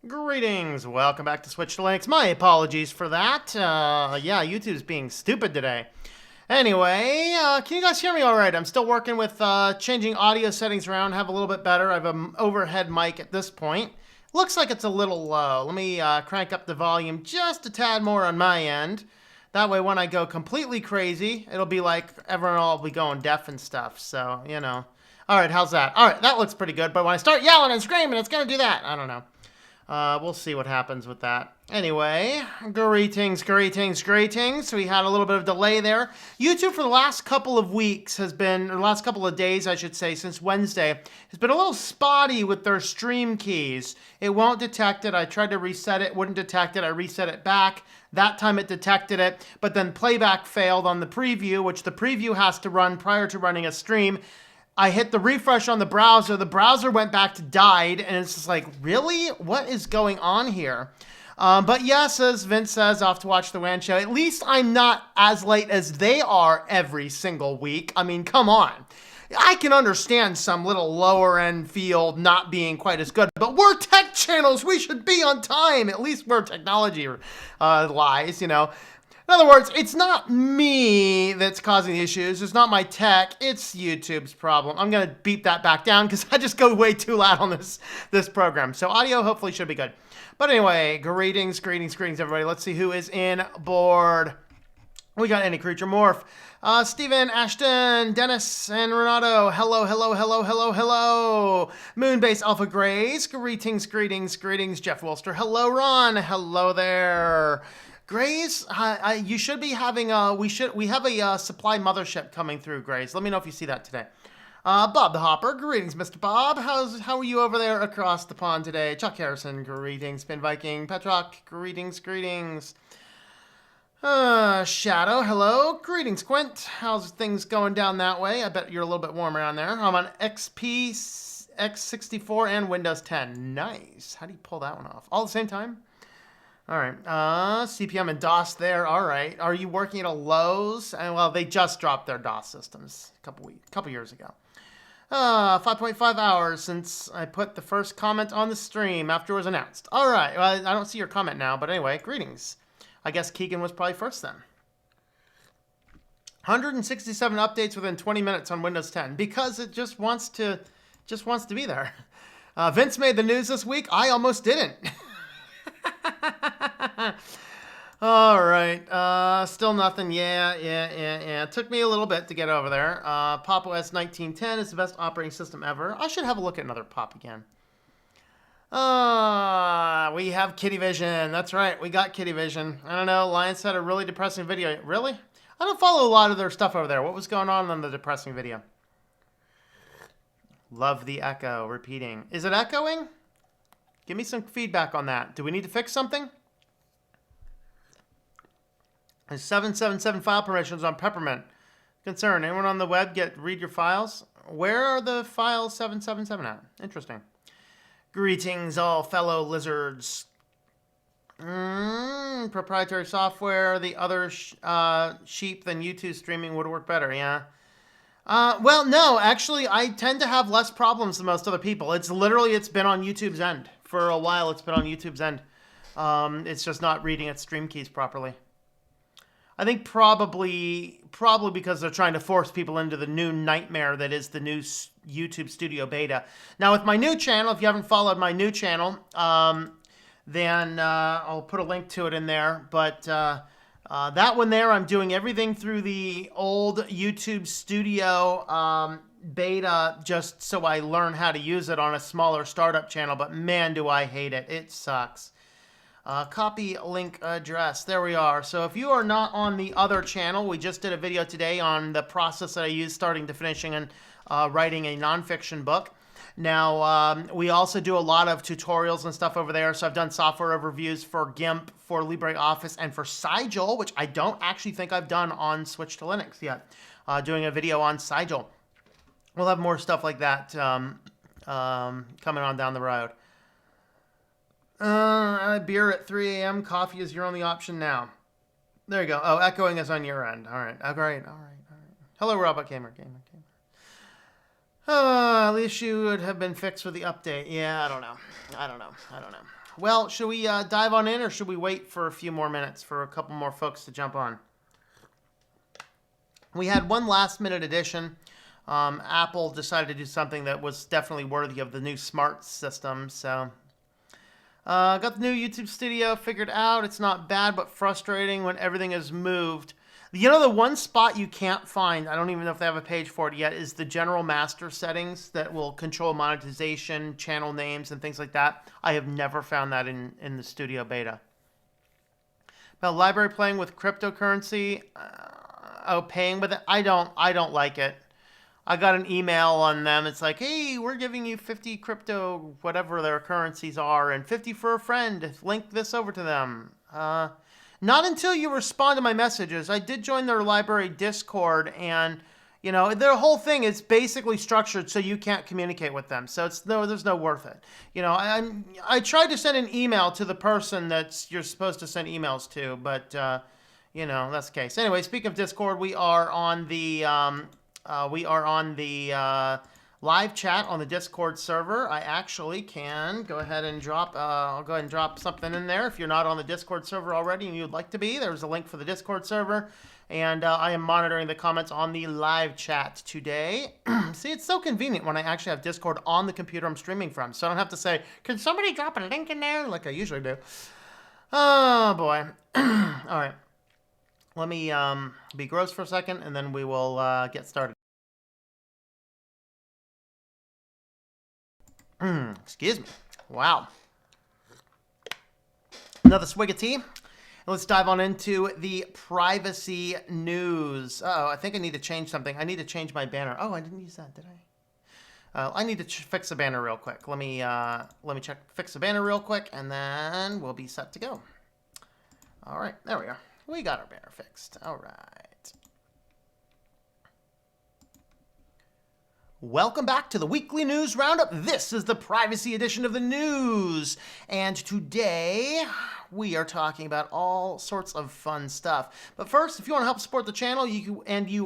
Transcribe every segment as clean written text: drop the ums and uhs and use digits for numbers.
Greetings, welcome back to Switch to Linux. My apologies for that. Yeah, YouTube's being stupid today. Anyway, can you guys hear me all right? I'm still working with changing audio settings around, have a little bit better. I have an overhead mic at this point. Looks like it's a little low. Let me crank up the volume just a tad more on my end. That way when I go completely crazy, it'll be like everyone will be going deaf and stuff. So, you know. All right, how's that? All right, that looks pretty good. But when I start yelling and screaming, it's going to do that. I don't know. We'll see what happens with that. Anyway, greetings. We had a little bit of delay there. YouTube for the last couple of weeks has been, or the last couple of days, I should say, since Wednesday, has been a little spotty with their stream keys. It won't detect it. I tried to reset it, wouldn't detect it. I reset it back. That time it detected it, but then playback failed on the preview, which the preview has to run prior to running a stream. I hit the refresh on the browser went back to died, and it's just like, really? What is going on here? But yes, as Vince says, off to watch the WAN show. At least I'm not as late as they are every single week. I mean, come on. I can understand some little lower end field not being quite as good, but we're tech channels. We should be on time, at least where technology lies, you know. In other words, it's not me that's causing the issues. It's not my tech. It's YouTube's problem. I'm going to beep that back down because I just go way too loud on this program. So audio hopefully should be good. But anyway, greetings, everybody. Let's see who is in board. We got Any Creature Morph, Steven, Ashton, Dennis, and Renato. Hello. Moonbase Alpha Grays. Greetings. Jeff Wilster. Hello, Ron. Hello there. Grays, you should be having we have a supply mothership coming through, Grays. Let me know if you see that today. Bob the Hopper, greetings, Mr. Bob. How are you over there across the pond today? Chuck Harrison, greetings. Spin Viking, Petrock, greetings. Shadow, hello. Greetings, Quint. How's things going down that way? I bet you're a little bit warm around there. I'm on XP, X64, and Windows 10. Nice. How do you pull that one off? All at the same time? All right, CPM and DOS there. All right, are you working at a Lowe's? And well, they just dropped their DOS systems a couple years ago. 5.5 hours since I put the first comment on the stream after it was announced. All right, well, I don't see your comment now, but anyway, greetings. I guess Keegan was probably first then. 167 updates within 20 minutes on Windows 10 because it just wants to be there. Vince made the news this week. I almost didn't. All right, still nothing. Yeah. It took me a little bit to get over there. Pop OS 1910 is the best operating system ever. I should have a look at another Pop again. We have Kitty Vision. That's right, we got Kitty Vision. I don't know, Lions had a really depressing video. Really? I don't follow a lot of their stuff over there. What was going on the depressing video? Love the echo, repeating. Is it echoing? Give me some feedback on that. Do we need to fix something? There's 777 file permissions on Peppermint. Concern, anyone on the web read your files? Where are the files 777 at? Interesting. Greetings, all fellow lizards. Proprietary software, the other sheep than YouTube streaming would work better, yeah. Well, no, actually, I tend to have less problems than most other people. It's been on YouTube's end. For a while, it's been on YouTube's end. It's just not reading its stream keys properly. I think probably because they're trying to force people into the new nightmare that is the new YouTube Studio Beta. Now, with my new channel, if you haven't followed my new channel, then I'll put a link to it in there. But that one there, I'm doing everything through the old YouTube Studio Beta just so I learn how to use it on a smaller startup channel. But man, do I hate it. It sucks. Copy link address. There we are. So if you are not on the other channel, we just did a video today on the process that I use starting to finishing and writing a nonfiction book. Now, we also do a lot of tutorials and stuff over there. So I've done software overviews for GIMP, for LibreOffice, and for Sigil, which I don't actually think I've done on Switch to Linux yet. Doing a video on Sigil. We'll have more stuff like that coming on down the road. Beer at 3 a.m. Coffee is your only option now. There you go. Oh, echoing is on your end. All right. All right. Hello, Robot Gamer. The issue would have been fixed with the update. Yeah, I don't know. Well, should we dive on in, or should we wait for a few more minutes for a couple more folks to jump on? We had one last-minute addition. Apple decided to do something that was definitely worthy of the new smart system. So, got the new YouTube Studio figured out. It's not bad, but frustrating when everything is moved. You know, the one spot you can't find, I don't even know if they have a page for it yet, is the general master settings that will control monetization, channel names, and things like that. I have never found that in the Studio Beta. About library playing with cryptocurrency, paying with it, I don't like it. I got an email on them. It's like, hey, we're giving you 50 crypto, whatever their currencies are, and 50 for a friend. Link this over to them. Not until you respond to my messages. I did join their library Discord, and you know their whole thing is basically structured so you can't communicate with them. So there's no worth it. You know, I tried to send an email to the person that you're supposed to send emails to, but you know that's the case. Anyway, speaking of Discord, we are on the live chat on the Discord server. I actually can go ahead and drop, I'll go ahead and drop something in there. If you're not on the Discord server already and you'd like to be, there's a link for the Discord server. And I am monitoring the comments on the live chat today. See, it's so convenient when I actually have Discord on the computer I'm streaming from. So I don't have to say, can somebody drop a link in there like I usually do? Oh, boy. All right. Let me be gross for a second, and then we will get started. Excuse me. Wow. Another swig of tea. Let's dive on into the privacy news. Oh, I think I need to change something. I need to change my banner. Oh, I didn't use that, did I? I need to fix the banner real quick. Let me fix the banner real quick, and then we'll be set to go. All right, there we are. We got our banner fixed. All right. Welcome back to the weekly news roundup. This is the privacy edition of the news. And today we are talking about all sorts of fun stuff. But first, if you want to help support the channel you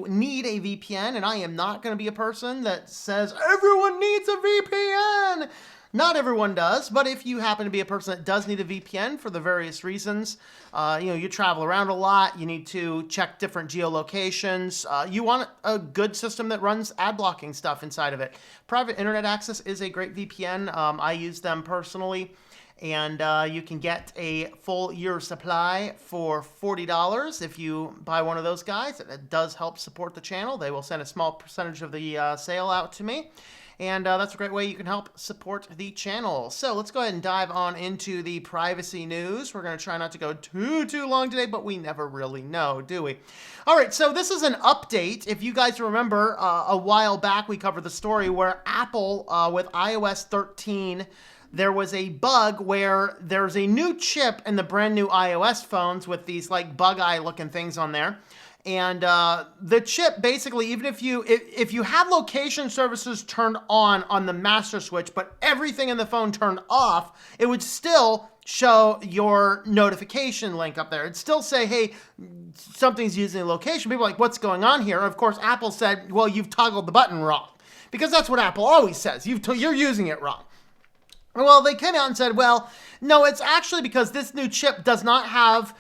need a VPN, and I am not going to be a person that says everyone needs a VPN. Not everyone does, but if you happen to be a person that does need a VPN for the various reasons, you travel around a lot, you need to check different geolocations, you want a good system that runs ad blocking stuff inside of it. Private Internet Access is a great VPN. I use them personally, and you can get a full year supply for $40 if you buy one of those guys. It does help support the channel. They will send a small percentage of the sale out to me. And that's a great way you can help support the channel. So let's go ahead and dive on into the privacy news. We're going to try not to go too long today, but we never really know, do we? All right, so this is an update. If you guys remember, a while back we covered the story where Apple, with iOS 13, there was a bug where there's a new chip in the brand new iOS phones with these like bug eye looking things on there. And the chip basically, even if you have location services turned on the master switch, but everything in the phone turned off, it would still show your notification link up there. It'd still say, hey, something's using a location. People are like, what's going on here? Of course, Apple said, well, you've toggled the button wrong. Because that's what Apple always says. You're using it wrong. Well, they came out and said, well, no, it's actually because this new chip does not have...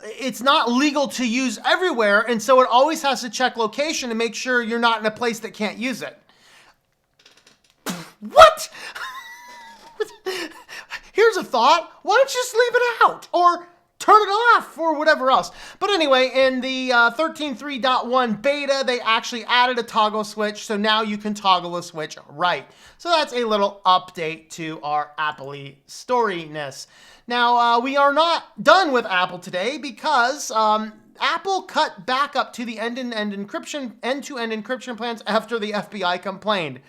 It's not legal to use everywhere, and so it always has to check location to make sure you're not in a place that can't use it. What? Here's a thought. Why don't you just leave it out? Or turn it off or whatever else. But anyway, in the 13.3.1 beta, they actually added a toggle switch, so now you can toggle a switch right. So that's a little update to our Apple-y storyness. Now, we are not done with Apple today because Apple cut back up to the end-to-end encryption plans after the FBI complained.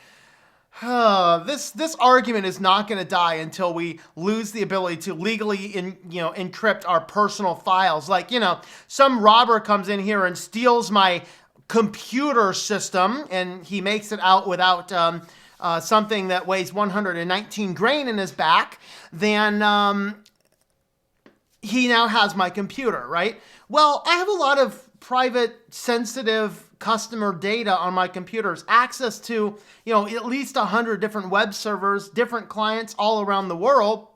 This argument is not going to die until we lose the ability to legally encrypt our personal files. Like, some robber comes in here and steals my computer system and he makes it out without something that weighs 119 grain in his back, then he now has my computer, right? Well, I have a lot of private, sensitive customer data on my computers, access to, at least 100 different web servers, different clients all around the world.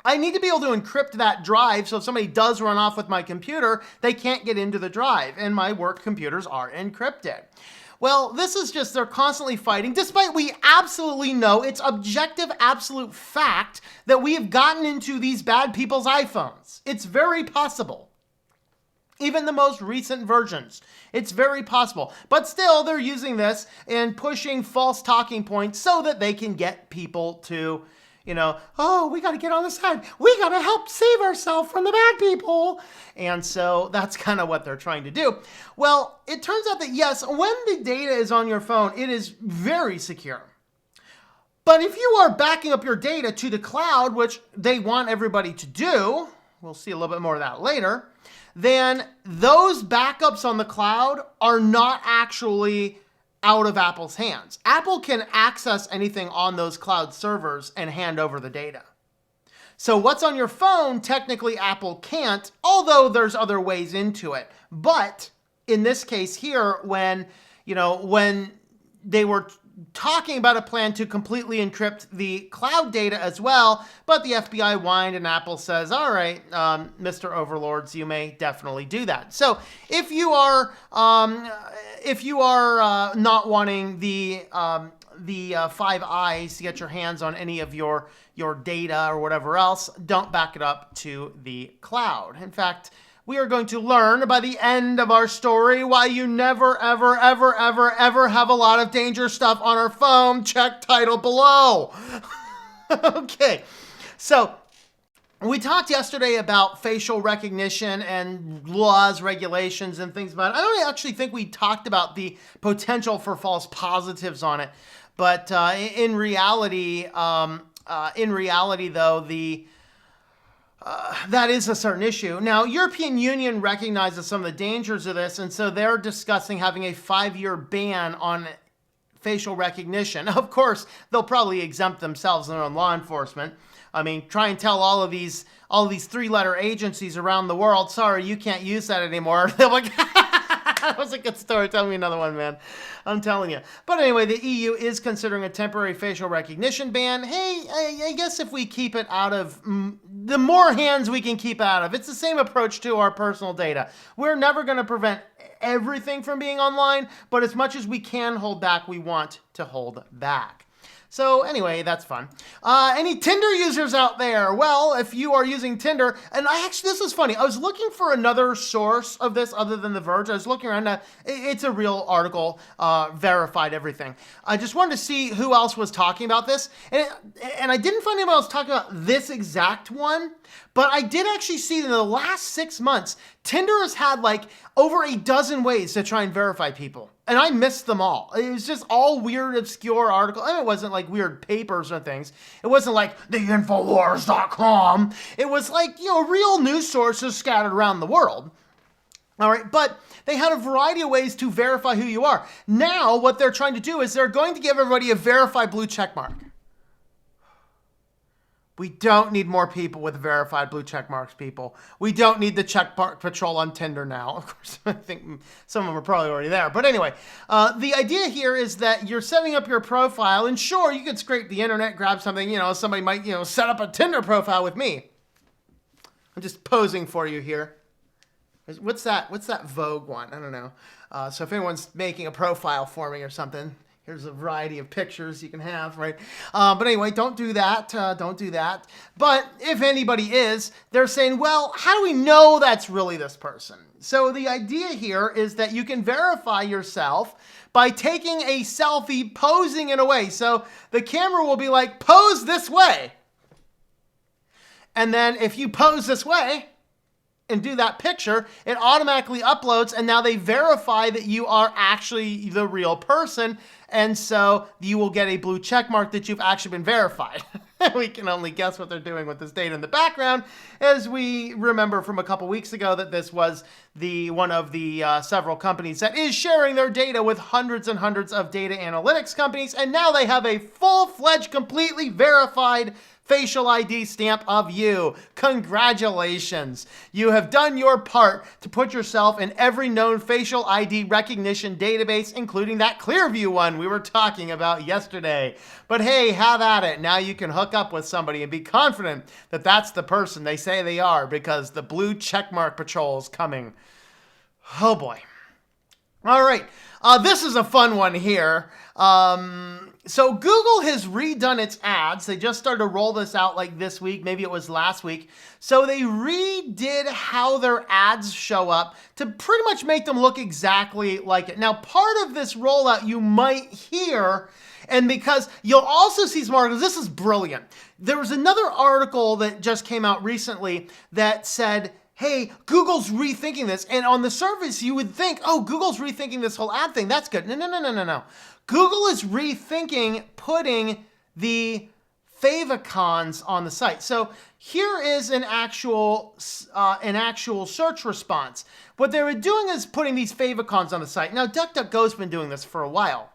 I need to be able to encrypt that drive so if somebody does run off with my computer, they can't get into the drive, and my work computers are encrypted. Well, this is just, they're constantly fighting, despite we absolutely know it's objective, absolute fact that we have gotten into these bad people's iPhones. It's very possible. Even the most recent versions. It's very possible. But still, they're using this and pushing false talking points so that they can get people to, oh, we got to get on the side. We got to help save ourselves from the bad people. And so that's kind of what they're trying to do. Well, it turns out that yes, when the data is on your phone, it is very secure. But if you are backing up your data to the cloud, which they want everybody to do, we'll see a little bit more of that later, then those backups on the cloud are not actually out of Apple's hands. Apple can access anything on those cloud servers and hand over the data. So what's on your phone, technically Apple can't, although there's other ways into it. But in this case here, when they were talking about a plan to completely encrypt the cloud data as well, but the FBI whined and Apple says, all right, Mr. Overlords, you may definitely do that. So if you are not wanting the 5 eyes to get your hands on any of your data or whatever else, don't back it up to the cloud. In fact, we are going to learn by the end of our story why you never, ever, ever, ever, ever have a lot of dangerous stuff on our phone. Check title below. Okay, so we talked yesterday about facial recognition and laws, regulations, and things about it. I don't actually think we talked about the potential for false positives on it, but in reality, though, that is a certain issue. Now, European Union recognizes some of the dangers of this, and so they're discussing having a 5-year ban on facial recognition. Of course, they'll probably exempt themselves and their own law enforcement. I mean, try and tell all of these 3-letter agencies around the world, sorry, you can't use that anymore. They're like, that was a good story. Tell me another one, man. I'm telling you. But anyway, the EU is considering a temporary facial recognition ban. Hey, I guess if we keep it out of, the more hands we can keep out of. It's the same approach to our personal data. We're never going to prevent everything from being online, but as much as we can hold back, we want to hold back. So anyway, that's fun. Any Tinder users out there? Well, if you are using Tinder, and this was funny. I was looking for another source of this other than The Verge. I was looking around. It's a real article, verified everything. I just wanted to see who else was talking about this. And I didn't find anybody else talking about this exact one. But I did actually see that in the last 6 months, Tinder has had like over a dozen ways to try and verify people. And I missed them all. It was just all weird, obscure articles. I mean, it wasn't like weird papers or things. It wasn't like theinfowars.com. It was like, real news sources scattered around the world. All right, but they had a variety of ways to verify who you are. Now, what they're trying to do is they're going to give everybody a verified blue check mark. We don't need more people with verified blue check marks, people. We don't need the check mark patrol on Tinder now. Of course, I think some of them are probably already there. But anyway, the idea here is that you're setting up your profile, and sure, you could scrape the internet, grab something, somebody might, set up a Tinder profile with me. I'm just posing for you here. What's that Vogue one? I don't know. So if anyone's making a profile for me or something, here's a variety of pictures you can have, right? But anyway, don't do that. Don't do that. But if anybody is, they're saying, well, how do we know that's really this person? So the idea here is that you can verify yourself by taking a selfie, posing in a way. So the camera will be like, pose this way. And then if you pose this way and do that picture, it automatically uploads, and now they verify that you are actually the real person. And so you will get a blue check mark that you've actually been verified. We can only guess what they're doing with this data in the background, as we remember from a couple weeks ago that this was one of the several companies that is sharing their data with hundreds and hundreds of data analytics companies. And now they have a full-fledged, completely verified facial ID stamp of you. Congratulations. You have done your part to put yourself in every known facial ID recognition database, including that Clearview one we were talking about yesterday. But hey, have at it. Now you can hook up with somebody and be confident that that's the person they say they are, because the blue checkmark patrol is coming. Oh boy. All right. This is a fun one here. So Google has redone its ads. They just started to roll this out like this week. Maybe it was last week. So they redid how their ads show up to pretty much make them look exactly like it. Now, part of this rollout you might hear, and because you'll also see some articles, this is brilliant. There was another article that just came out recently that said, hey, Google's rethinking this. And on the surface, you would think, oh, Google's rethinking this whole ad thing. That's good. No. Google is rethinking putting the favicons on the site. So here is an actual search response. What they were doing is putting these favicons on the site. Now, DuckDuckGo's been doing this for a while.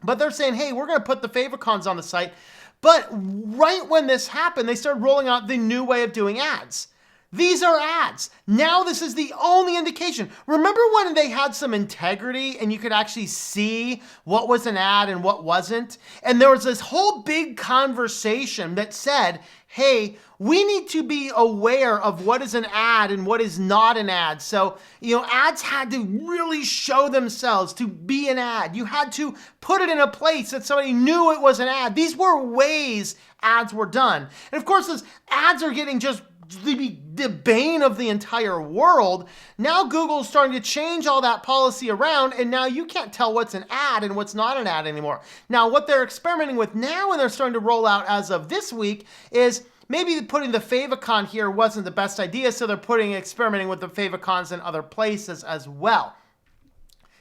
But they're saying, hey, we're going to put the favicons on the site. But right when this happened, they started rolling out the new way of doing ads. These are ads. Now this is the only indication. Remember when they had some integrity and you could actually see what was an ad and what wasn't? And there was this whole big conversation that said, hey, we need to be aware of what is an ad and what is not an ad. So, ads had to really show themselves to be an ad. You had to put it in a place that somebody knew it was an ad. These were ways ads were done. And of course, as ads are getting just the bane of the entire world, now Google's starting to change all that policy around, and now you can't tell what's an ad and what's not an ad anymore. Now, what they're experimenting with now, and they're starting to roll out as of this week, is maybe putting the favicon here wasn't the best idea, so they're experimenting with the favicons in other places as well.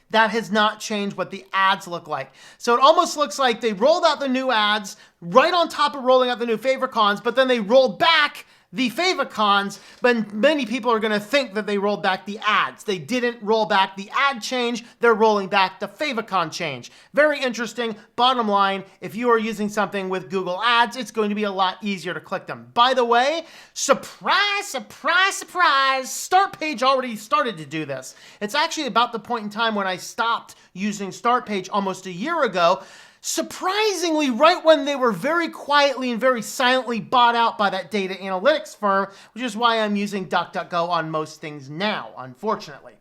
That has not changed what the ads look like. So it almost looks like they rolled out the new ads right on top of rolling out the new favicons, but then they rolled back the favicons, but many people are going to think that they rolled back the ads. They didn't roll back the ad change. They're rolling back the favicon change. Very interesting. Bottom line, if you are using something with Google Ads, it's going to be a lot easier to click them. By the way, surprise, surprise, surprise, Start Page already started to do this. It's actually about the point in time when I stopped using Start Page almost a year ago. Surprisingly, right when they were very quietly and very silently bought out by that data analytics firm, which is why I'm using DuckDuckGo on most things now, unfortunately.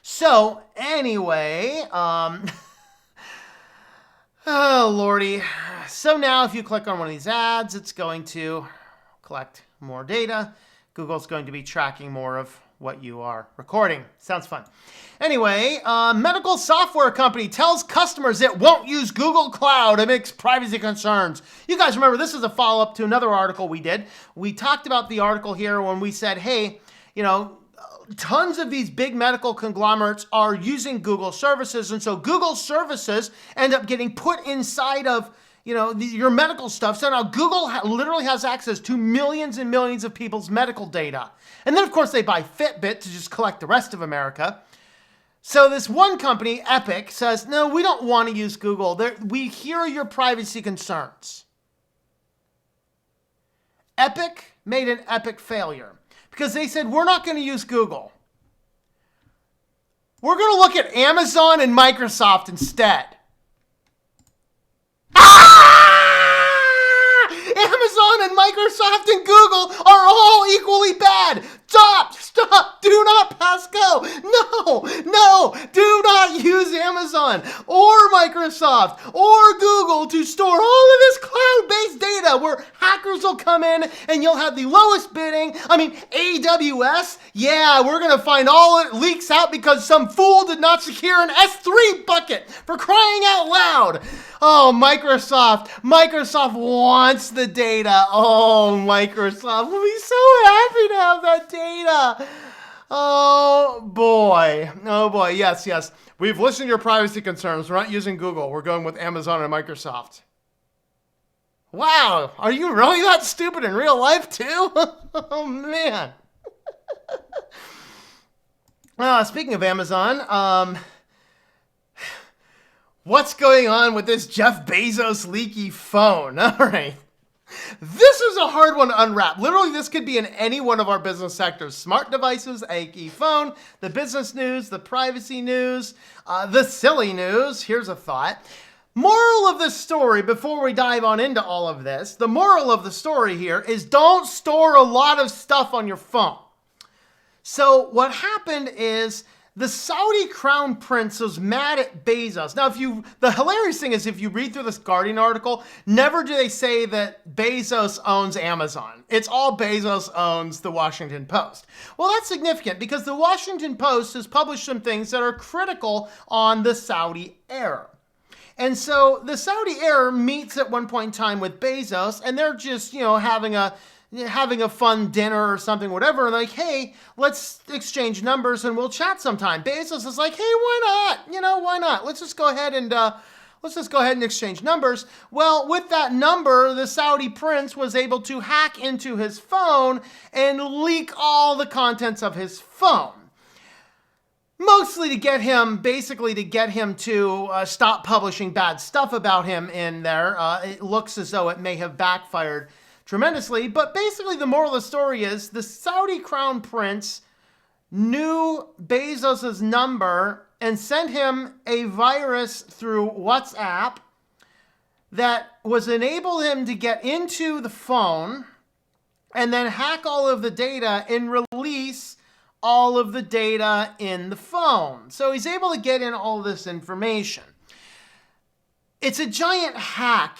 So, anyway, oh, lordy. So now if you click on one of these ads, it's going to collect more data. Google's going to be tracking more of what you are recording. Sounds fun. Anyway, medical software company tells customers it won't use Google Cloud amidst privacy concerns. You guys remember, this is a follow-up to another article we did. We talked about the article here when we said, hey, tons of these big medical conglomerates are using Google services, and so Google services end up getting put inside of your medical stuff. So now Google literally has access to millions and millions of people's medical data. And then, of course, they buy Fitbit to just collect the rest of America. So this one company, Epic, says, no, we don't want to use Google. We hear your privacy concerns. Epic made an epic failure because they said, we're not going to use Google. We're going to look at Amazon and Microsoft instead. Amazon and Microsoft and Google are all equally bad. Stop, do not pass go. No, do not use Amazon or Microsoft or Google to store all of this cloud-based data where hackers will come in and you'll have the lowest bidding. AWS, yeah, we're going to find all it leaks out because some fool did not secure an S3 bucket, for crying out loud. Oh, Microsoft wants the data. Oh, Microsoft will be so happy to have that data. Oh boy, yes. We've listened to your privacy concerns. We're not using Google. We're going with Amazon and Microsoft. Wow, are you really that stupid in real life too? Oh man. Speaking of Amazon, what's going on with this Jeff Bezos leaky phone? All right. This is a hard one to unwrap. Literally, this could be in any one of our business sectors. Smart devices, i.e. phone, the business news, the privacy news, the silly news. Here's a thought. Moral of the story, before we dive on into all of this, the moral of the story here is don't store a lot of stuff on your phone. So what happened is the Saudi crown prince was mad at Bezos. Now, the hilarious thing is if you read through this Guardian article, never do they say that Bezos owns Amazon. It's all Bezos owns the Washington Post. Well, that's significant because the Washington Post has published some things that are critical on the Saudi heir. And so the Saudi heir meets at one point in time with Bezos, and they're just, having a fun dinner or something, whatever. And like, hey, let's exchange numbers and we'll chat sometime. Bezos is like, hey, why not? Why not? Let's just go ahead and exchange numbers. Well, with that number, the Saudi prince was able to hack into his phone and leak all the contents of his phone. Mostly to get him to stop publishing bad stuff about him in there. It looks as though it may have backfired tremendously, but basically the moral of the story is the Saudi crown prince knew Bezos's number and sent him a virus through WhatsApp that was enable him to get into the phone and then hack all of the data and release all of the data in the phone. So he's able to get in all this information. It's a giant hack.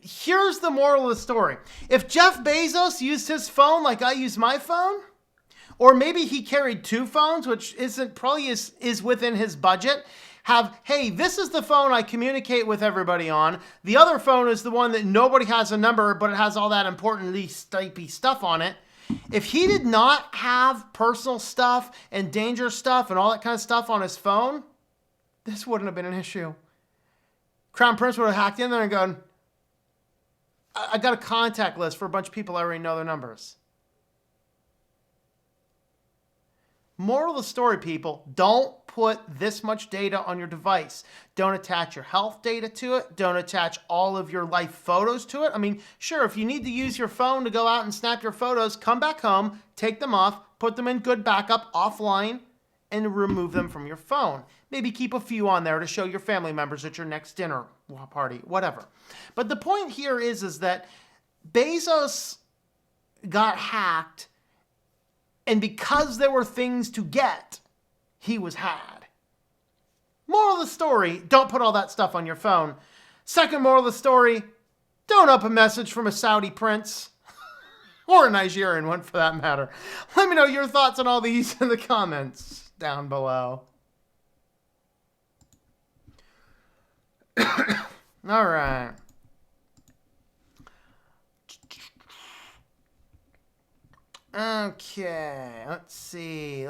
Here's the moral of the story. If Jeff Bezos used his phone like I use my phone, or maybe he carried two phones, which is within his budget, hey, this is the phone I communicate with everybody on. The other phone is the one that nobody has a number, but it has all that important typey stuff on it. If he did not have personal stuff and dangerous stuff and all that kind of stuff on his phone, this wouldn't have been an issue. Crown Prince would have hacked in there and gone, I got a contact list for a bunch of people I already know their numbers. Moral of the story, people, don't put this much data on your device. Don't attach your health data to it. Don't attach all of your life photos to it. Sure, if you need to use your phone to go out and snap your photos, come back home, take them off, put them in good backup offline, and remove them from your phone. Maybe keep a few on there to show your family members at your next dinner party, whatever. But the point here is that Bezos got hacked, and because there were things to get, he was had. Moral of the story, don't put all that stuff on your phone. Second moral of the story, don't open a message from a Saudi prince. Or a Nigerian one for that matter. Let me know your thoughts on all these in the comments down below. All right. Okay, let's see.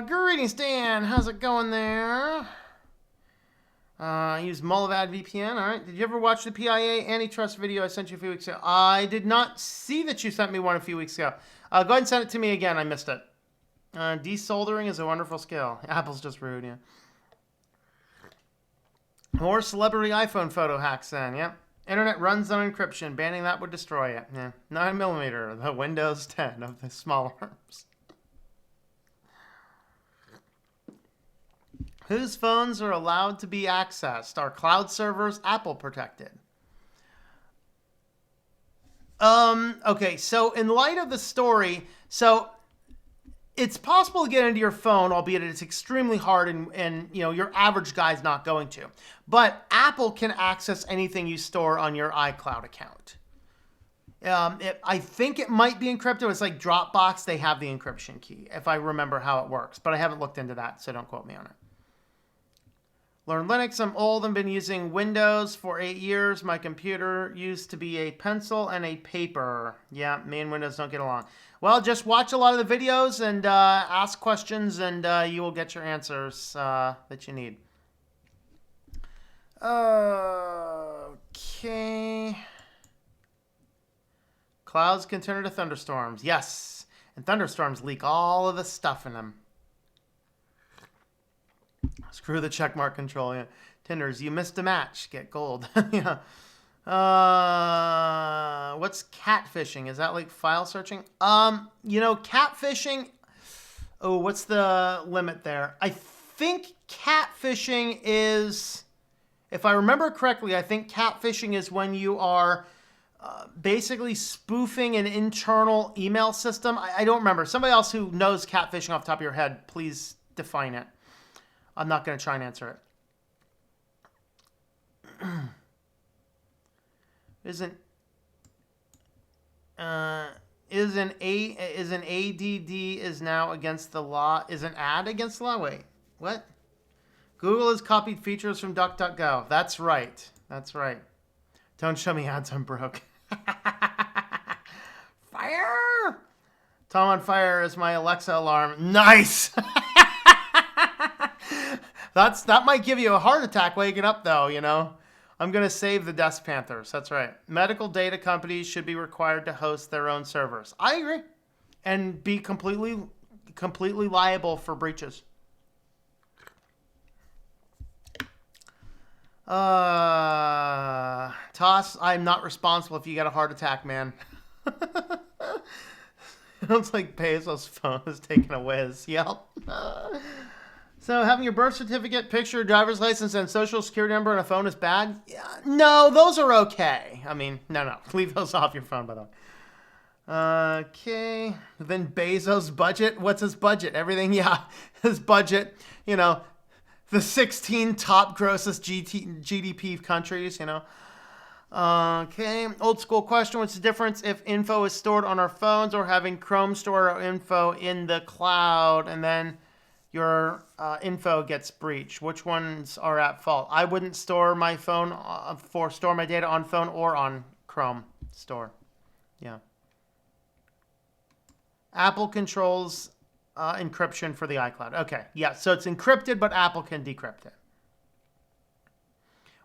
Greetings, Dan. How's it going there? I use Mullvad VPN. All right. Did you ever watch the PIA antitrust video I sent you a few weeks ago? I did not see that you sent me one a few weeks ago. Go ahead and send it to me again. I missed it. Desoldering is a wonderful skill. Apple's just rude, yeah. More celebrity iPhone photo hacks then, yep. Internet runs on encryption. Banning that would destroy it. Yeah. 9mm, the Windows 10 of the small arms. Whose phones are allowed to be accessed? Are cloud servers Apple protected? Okay, so in light of the story, it's possible to get into your phone, albeit it's extremely hard and your average guy's not going to. But Apple can access anything you store on your iCloud account. I think it might be encrypted. It's like Dropbox. They have the encryption key, if I remember how it works. But I haven't looked into that, so don't quote me on it. Learn Linux. I'm old and been using Windows for 8 years. My computer used to be a pencil and a paper. Yeah, me and Windows don't get along. Well, just watch a lot of the videos and ask questions, and you will get your answers that you need. Okay. Clouds can turn into thunderstorms. Yes. And thunderstorms leak all of the stuff in them. Screw the checkmark control. Yeah. Tinder's, you missed a match. Get gold. Yeah. What's catfishing? Is that like file searching? Catfishing. Oh, what's the limit there? I think catfishing is, if I remember correctly, I think catfishing is when you are basically spoofing an internal email system. I don't remember. Somebody else who knows catfishing off the top of your head, please define it. I'm not going to try and answer it. Is an ADD is now against the law? Is an ad against the law? Wait, what? Google has copied features from DuckDuckGo. That's right. That's right. Don't show me ads. I'm broke. Fire! Tom on fire is my Alexa alarm. Nice. That might give you a heart attack waking up, though. I'm going to save the Desk Panthers. That's right. Medical data companies should be required to host their own servers. I agree. And be completely liable for breaches. Toss, I'm not responsible if you get a heart attack, man. It looks like Bezos' phone is taking a whiz. Yep. So having your birth certificate, picture, driver's license, and social security number on a phone is bad? Yeah, no, those are okay. I mean, no. Leave those off your phone, by the way. Okay. Then Bezos' budget. What's his budget? Everything? Yeah. His budget, the 16 top grossest GDP countries, Okay. Old school question. What's the difference if info is stored on our phones or having Chrome store our info in the cloud and then your info gets breached? Which ones are at fault? I wouldn't store my phone store my data on phone or on Chrome store. Yeah. Apple controls encryption for the iCloud. Okay. Yeah. So it's encrypted, but Apple can decrypt it.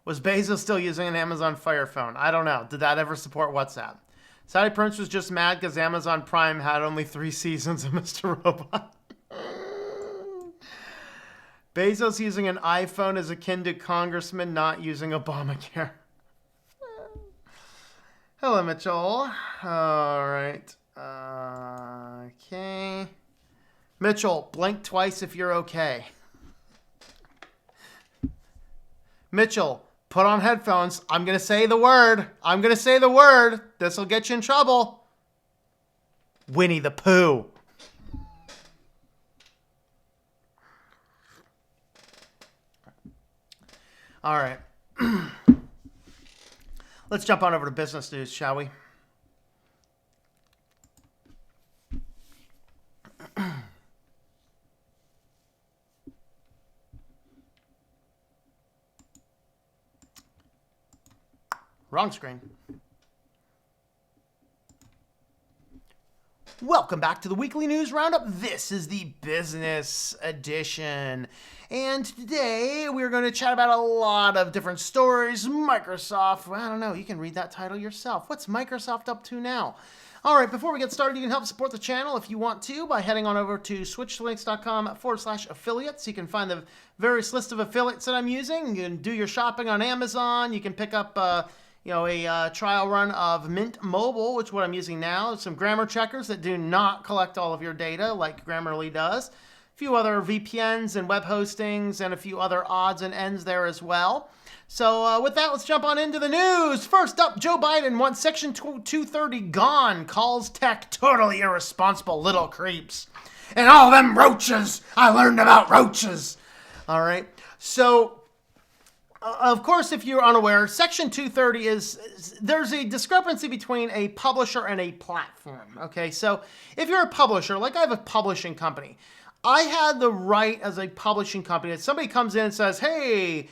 Was Bezos still using an Amazon Fire phone? I don't know. Did that ever support WhatsApp? Saudi Prince was just mad because Amazon Prime had only 3 seasons of Mr. Robot. Bezos using an iPhone is akin to congressman not using Obamacare. Hello, Mitchell. All right. Okay. Mitchell, blink twice if you're okay. Mitchell, put on headphones. I'm going to say the word. This will get you in trouble. Winnie the Pooh. All right. Let's jump on over to business news, shall we? Wrong screen. Welcome back to the weekly news roundup. This is the business edition. And today we're going to chat about a lot of different stories. Microsoft, I don't know, you can read that title yourself. What's Microsoft up to now? All right, before we get started, you can help support the channel if you want to by heading on over to switchlinks.com/affiliates. You can find the various list of affiliates that I'm using. You can do your shopping on Amazon. You can pick up a trial run of Mint Mobile, which is what I'm using now. Some grammar checkers that do not collect all of your data like Grammarly does. A few other VPNs and web hostings and a few other odds and ends there as well. So with that, let's jump on into the news. First up, Joe Biden wants Section 230 gone, calls tech totally irresponsible little creeps. And all them roaches, I learned about roaches. All right, so of course, if you're unaware, Section 230 there's a discrepancy between a publisher and a platform, okay? So if you're a publisher, like I have a publishing company, I had the right as a publishing company, if somebody comes in and says, hey,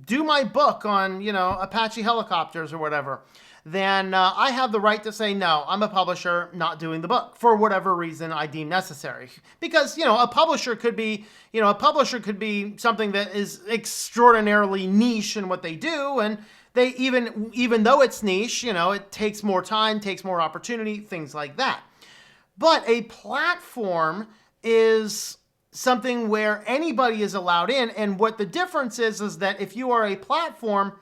do my book on, Apache helicopters or whatever, then I have the right to say, no, I'm a publisher, not doing the book for whatever reason I deem necessary. Because, a publisher could be something that is extraordinarily niche in what they do. And they, even though it's niche, it takes more time, takes more opportunity, things like that. But a platform is something where anybody is allowed in. And what the difference is that if you are a platform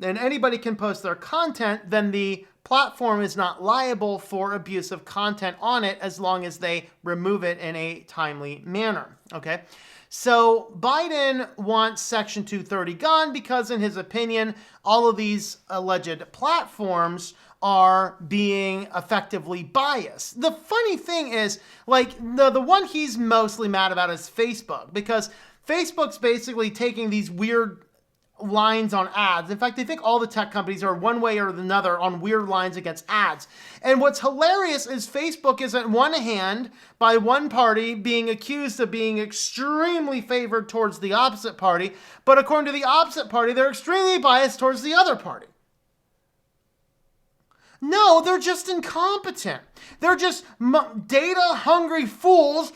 and anybody can post their content, then the platform is not liable for abusive content on it as long as they remove it in a timely manner. Okay. So Biden wants Section 230 gone because, in his opinion, all of these alleged platforms are being effectively biased. The funny thing is, like, the one he's mostly mad about is Facebook, because Facebook's basically taking these weird lines on ads. In fact, they think all the tech companies are one way or another on weird lines against ads. And what's hilarious is Facebook is on one hand by one party being accused of being extremely favored towards the opposite party, but according to the opposite party, they're extremely biased towards the other party. No, they're just incompetent. They're just data-hungry fools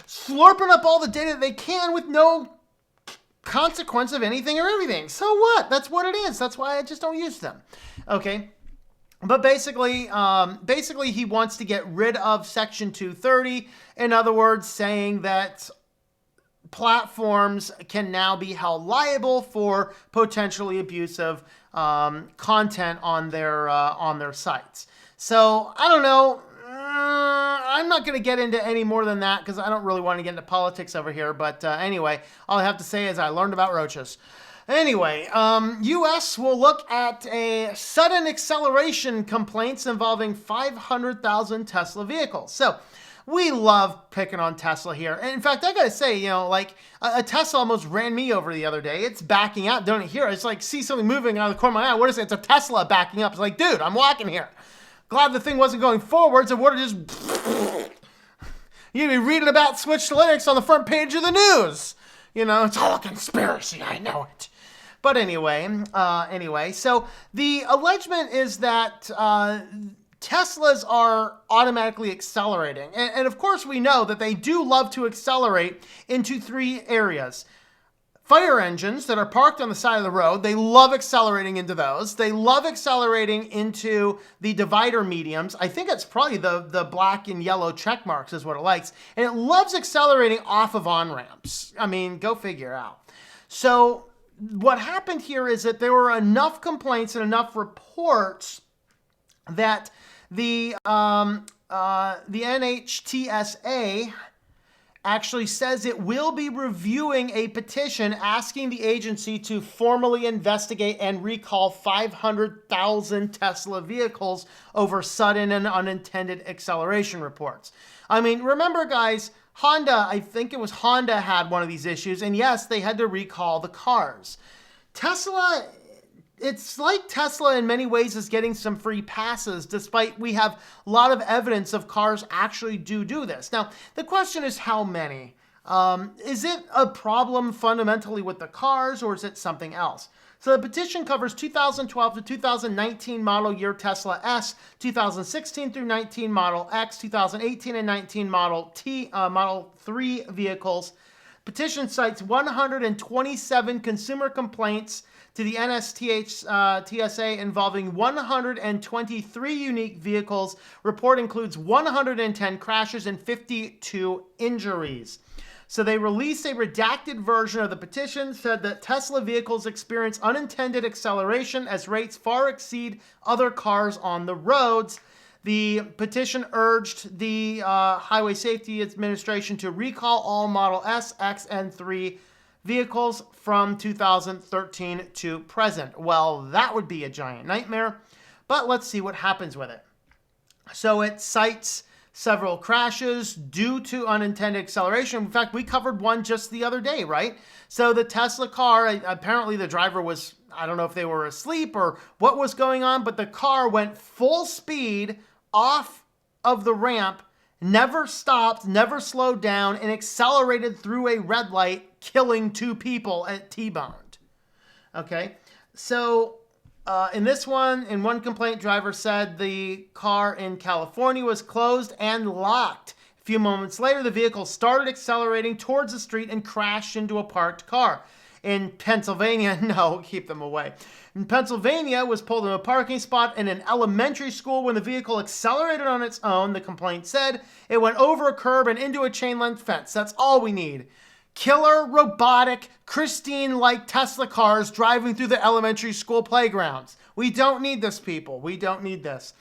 slurping up all the data they can with no consequence of anything or everything. So what? That's what it is. That's why I just don't use them. Okay. But basically he wants to get rid of Section 230. In other words, saying that platforms can now be held liable for potentially abusive content on their sites. So I don't know. I'm not going to get into any more than that because I don't really want to get into politics over here. But anyway, all I have to say is I learned about roaches. Anyway, U.S. will look at a sudden acceleration complaints involving 500,000 Tesla vehicles. So we love picking on Tesla here. And in fact, I got to say, like a Tesla almost ran me over the other day. It's backing out. Don't hear it. It's like see something moving out of the corner of my eye. What is it? It's a Tesla backing up. It's like, dude, I'm walking here. Glad the thing wasn't going forwards. It would have just... You'd be reading about Switch to Linux on the front page of the news. It's all a conspiracy. I know it. But anyway, so the allegement is that Teslas are automatically accelerating. And of course, we know that they do love to accelerate into three areas. Fire engines that are parked on the side of the road, they love accelerating into those. They love accelerating into the divider mediums. I think it's probably the black and yellow check marks is what it likes. And it loves accelerating off of on-ramps. I mean, go figure out. So what happened here is that there were enough complaints and enough reports that the NHTSA actually says it will be reviewing a petition asking the agency to formally investigate and recall 500,000 Tesla vehicles over sudden and unintended acceleration reports. I mean, remember, guys, I think it was Honda had one of these issues, and yes, they had to recall the cars. Tesla... It's like Tesla in many ways is getting some free passes, despite we have a lot of evidence of cars actually do this. Now, the question is how many? Is it a problem fundamentally with the cars, or is it something else? So the petition covers 2012 to 2019 model year Tesla S, 2016 through 19 Model X, 2018 and 19 Model 3 vehicles. Petition cites 127 consumer complaints to the TSA involving 123 unique vehicles. Report includes 110 crashes and 52 injuries. So they released a redacted version of the petition, said that Tesla vehicles experience unintended acceleration as rates far exceed other cars on the roads. The petition urged the Highway Safety Administration to recall all Model S, X, and 3 vehicles from 2013 to present. Well, that would be a giant nightmare, but let's see what happens with it. So it cites several crashes due to unintended acceleration. In fact, we covered one just the other day, right? So the Tesla car, apparently the driver was, I don't know if they were asleep or what was going on, but the car went full speed off of the ramp, never stopped, never slowed down, and accelerated through a red light, killing 2 people at T-boned. Okay, so in this one, in one complaint, driver said the car in California was closed and locked. A few moments later, the vehicle started accelerating towards the street and crashed into a parked car. in Pennsylvania, no, keep them away. In Pennsylvania, was pulled in a parking spot in an elementary school when the vehicle accelerated on its own, the complaint said. It went over a curb and into a chain-link fence. That's all we need. Killer, robotic, Christine-like Tesla cars driving through the elementary school playgrounds. We don't need this, people. We don't need this.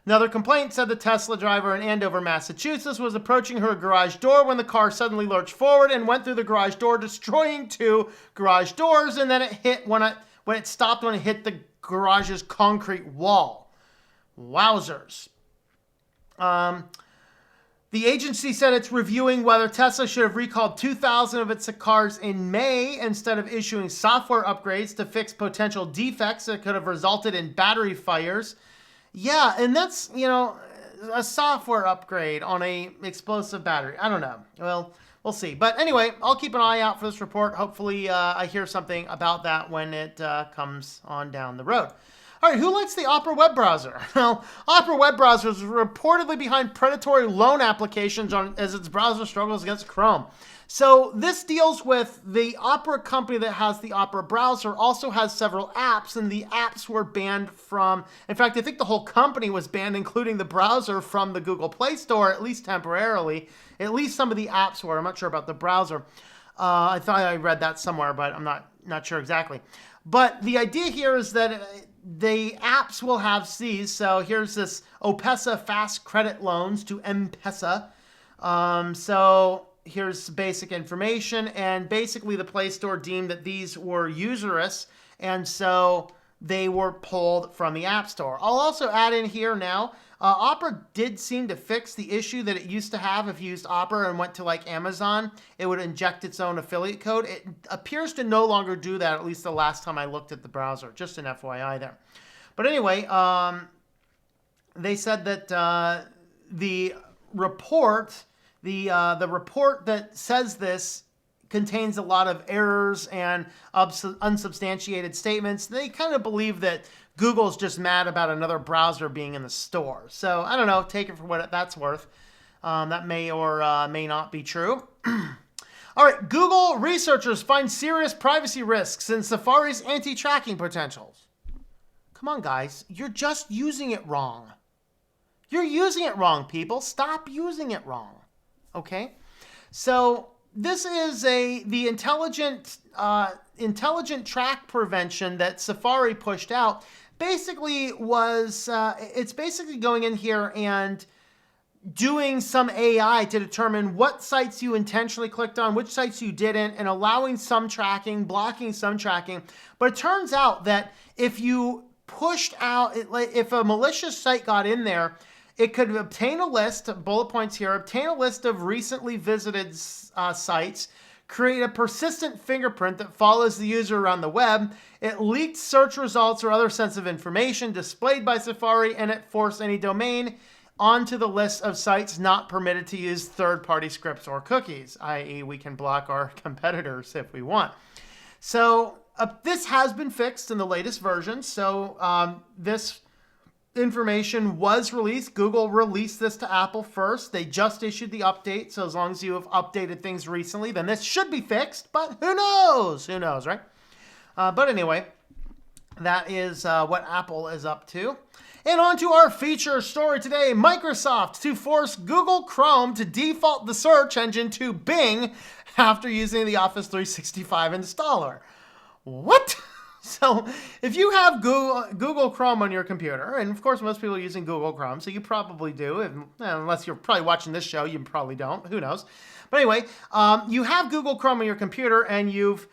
Another complaint said the Tesla driver in Andover, Massachusetts was approaching her garage door when the car suddenly lurched forward and went through the garage door, destroying 2 garage doors, and then it hit when it stopped when it hit the garage's concrete wall. Wowzers. The agency said it's reviewing whether Tesla should have recalled 2,000 of its cars in May instead of issuing software upgrades to fix potential defects that could have resulted in battery fires. Yeah, and that's, a software upgrade on a explosive battery. I don't know. Well, we'll see. But anyway, I'll keep an eye out for this report. Hopefully I hear something about that when it comes on down the road. All right, who likes the Opera web browser? Well, Opera web browser is reportedly behind predatory loan applications as its browser struggles against Chrome. So this deals with the Opera company that has the Opera browser also has several apps, and the apps were banned from, in fact, I think the whole company was banned, including the browser, from the Google Play Store, at least temporarily. At least some of the apps were. I'm not sure about the browser. I thought I read that somewhere, but I'm not sure exactly. But the idea here is that the apps will have these. So here's this OPESA fast credit loans to M-Pesa. So here's basic information, and basically the Play Store deemed that these were usurious, and so they were pulled from the App Store. I'll also add in here now, Opera did seem to fix the issue that it used to have if you used Opera and went to like Amazon, it would inject its own affiliate code. It appears to no longer do that, at least the last time I looked at the browser. Just an FYI there. But anyway, they said that the report that says this contains a lot of errors and unsubstantiated statements. They kind of believe that Google's just mad about another browser being in the store. So I don't know, take it for what that's worth. That may or may not be true. All right, Google researchers find serious privacy risks in Safari's anti-tracking potentials. Come on, guys, you're just using it wrong. You're using it wrong, people. Stop using it wrong. Okay? So this is the intelligent track prevention that Safari pushed out. Basically was, it's basically going in here and doing some AI to determine what sites you intentionally clicked on, which sites you didn't, and allowing some tracking, blocking some tracking. But it turns out that if you pushed out, if a malicious site got in there, it could obtain a list, bullet points here, obtain a list of recently visited sites, create a persistent fingerprint that follows the user around the web. It leaked search results or other sensitive information displayed by Safari, and it forced any domain onto the list of sites not permitted to use third-party scripts or cookies, i.e. we can block our competitors if we want. So this has been fixed in the latest version. So this information was released. Google released this to Apple first. They just issued the update. So as long as you have updated things recently, then this should be fixed. But who knows? Who knows, right? But anyway, that is what Apple is up to. And on to our feature story today. Microsoft to force Google Chrome to default the search engine to Bing after using the Office 365 installer. What? So if you have Google Chrome on your computer, and of course most people are using Google Chrome, so you probably do, unless you're probably watching this show, you probably don't, who knows. But anyway, you have Google Chrome on your computer and you've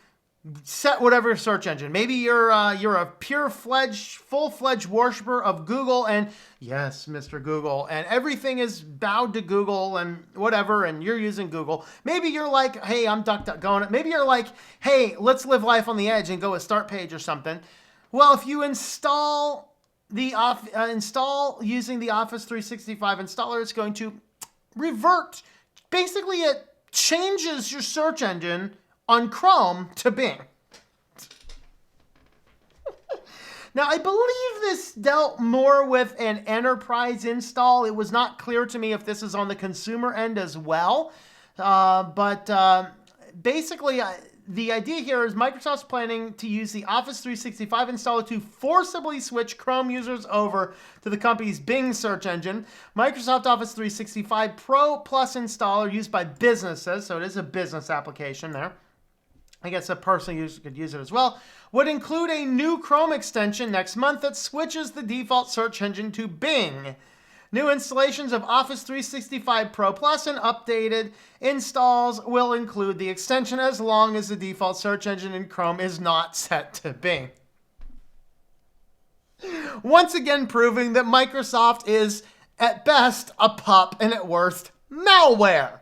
set whatever search engine. Maybe you're a full-fledged worshiper of Google, and yes, Mr. Google, and everything is bowed to Google and whatever, and you're using Google. Maybe you're like, hey, I'm DuckDuckGo. Maybe you're like, hey, let's live life on the edge and go with Start Page or something. Well, if you install using the Office 365 installer, it's going to revert. Basically, it changes your search engine on Chrome to Bing. Now, I believe this dealt more with an enterprise install. It was not clear to me if this is on the consumer end as well. But basically, the idea here is Microsoft's planning to use the Office 365 installer to forcibly switch Chrome users over to the company's Bing search engine. Microsoft Office 365 Pro Plus installer used by businesses, so it is a business application there. I guess a personal user could use it as well, would include a new Chrome extension next month that switches the default search engine to Bing. New installations of Office 365 Pro Plus and updated installs will include the extension as long as the default search engine in Chrome is not set to Bing. Once again proving that Microsoft is, at best, a pup and at worst, malware.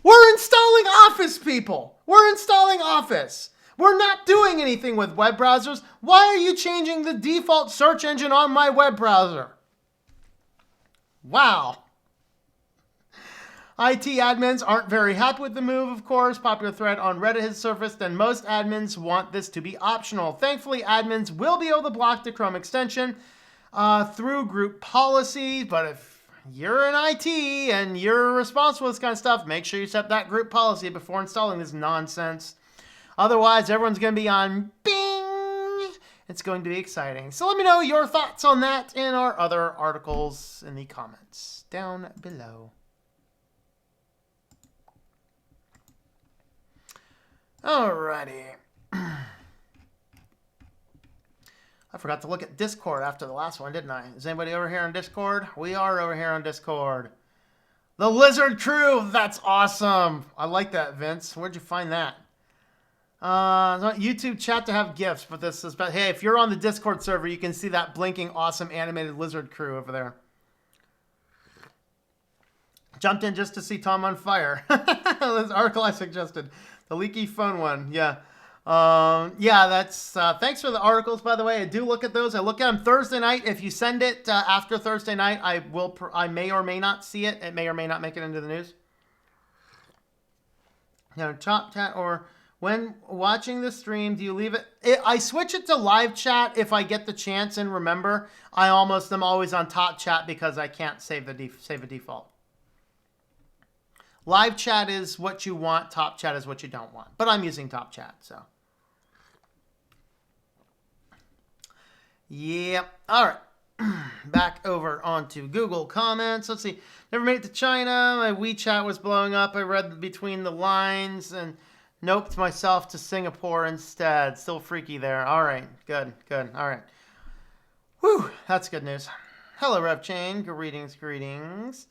We're installing Office, people. We're installing Office. We're not doing anything with web browsers. Why are you changing the default search engine on my web browser? Wow. IT admins aren't very happy with the move, of course. Popular thread on Reddit has surfaced, and most admins want this to be optional. Thankfully, admins will be able to block the Chrome extension through group policy, but if you're in IT and you're responsible for this kind of stuff, make sure you set that group policy before installing this nonsense. Otherwise, everyone's going to be on Bing. It's going to be exciting. So let me know your thoughts on that in our other articles in the comments down below. Alrighty. I forgot to look at Discord after the last one, didn't I? Is anybody over here on Discord? We are over here on Discord. The Lizard Crew! That's awesome! I like that, Vince. Where'd you find that? Not YouTube chat to have gifts, but this is... But hey, if you're on the Discord server, you can see that blinking, awesome animated lizard crew over there. Jumped in just to see Tom on fire. This article I suggested. The Leaky phone one. Yeah. Yeah, that's... thanks for the articles, by the way. I do look at those. I look at them Thursday night. If you send it after Thursday night, I may or may not see it. It may or may not make it into the news. You know, top chat or... When watching the stream, do you leave it? I switch it to live chat if I get the chance and remember. I almost am always on top chat because I can't save a default. Live chat is what you want. Top chat is what you don't want. But I'm using top chat, so. Yep. All right. Back over onto Google comments. Let's see. Never made it to China. My WeChat was blowing up. I read between the lines and... Noped myself to Singapore instead. Still freaky there. All right. Good. Good. All right. Whew. That's good news. Hello, RevChain. Greetings. Greetings.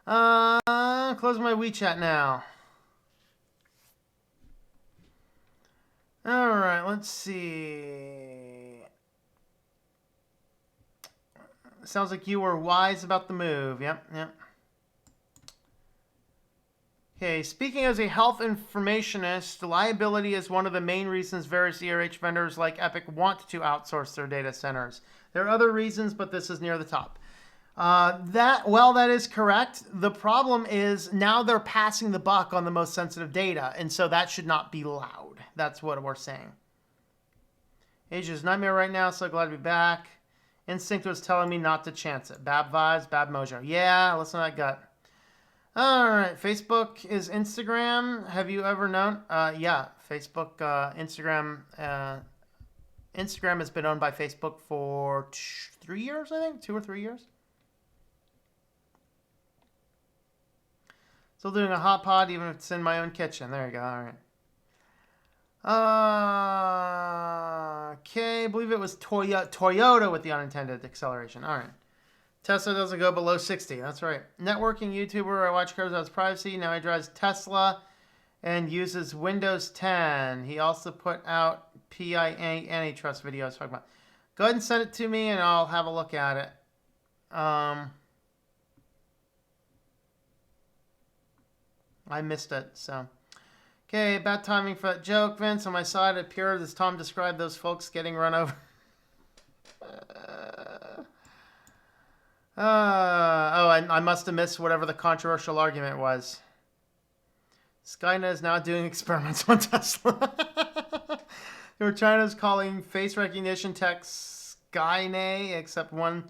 Close my WeChat now. All right. Let's see. Sounds like you were wise about the move. Yep. Yep. Okay, speaking as a health informationist, liability is one of the main reasons various ERH vendors like Epic want to outsource their data centers. There are other reasons, but this is near the top. That is correct. The problem is now they're passing the buck on the most sensitive data, and so that should not be allowed. That's what we're saying. Asia's nightmare right now, so glad to be back. Instinct was telling me not to chance it. Bad vibes, bad mojo. Yeah, listen to that gut. All right, Facebook is Instagram. Have you ever known? Yeah, Facebook, Instagram. Instagram has been owned by Facebook for 3 years, I think. 2 or 3 years. Still doing a hot pod, even if it's in my own kitchen. There you go. All right. Okay, I believe it was Toyota with the unintended acceleration. All right. Tesla doesn't go below 60. That's right. Networking YouTuber. I watch cars out privacy. Now he drives Tesla and uses Windows 10. He also put out PIA antitrust videos. Talking about. Go ahead and send it to me, and I'll have a look at it. I missed it. So, okay, bad timing for that joke, Vince. On my side, it appeared as Tom described those folks getting run over. I must have missed whatever the controversial argument was. Skynet is now doing experiments on Tesla. China's calling face recognition tech Skynet, except one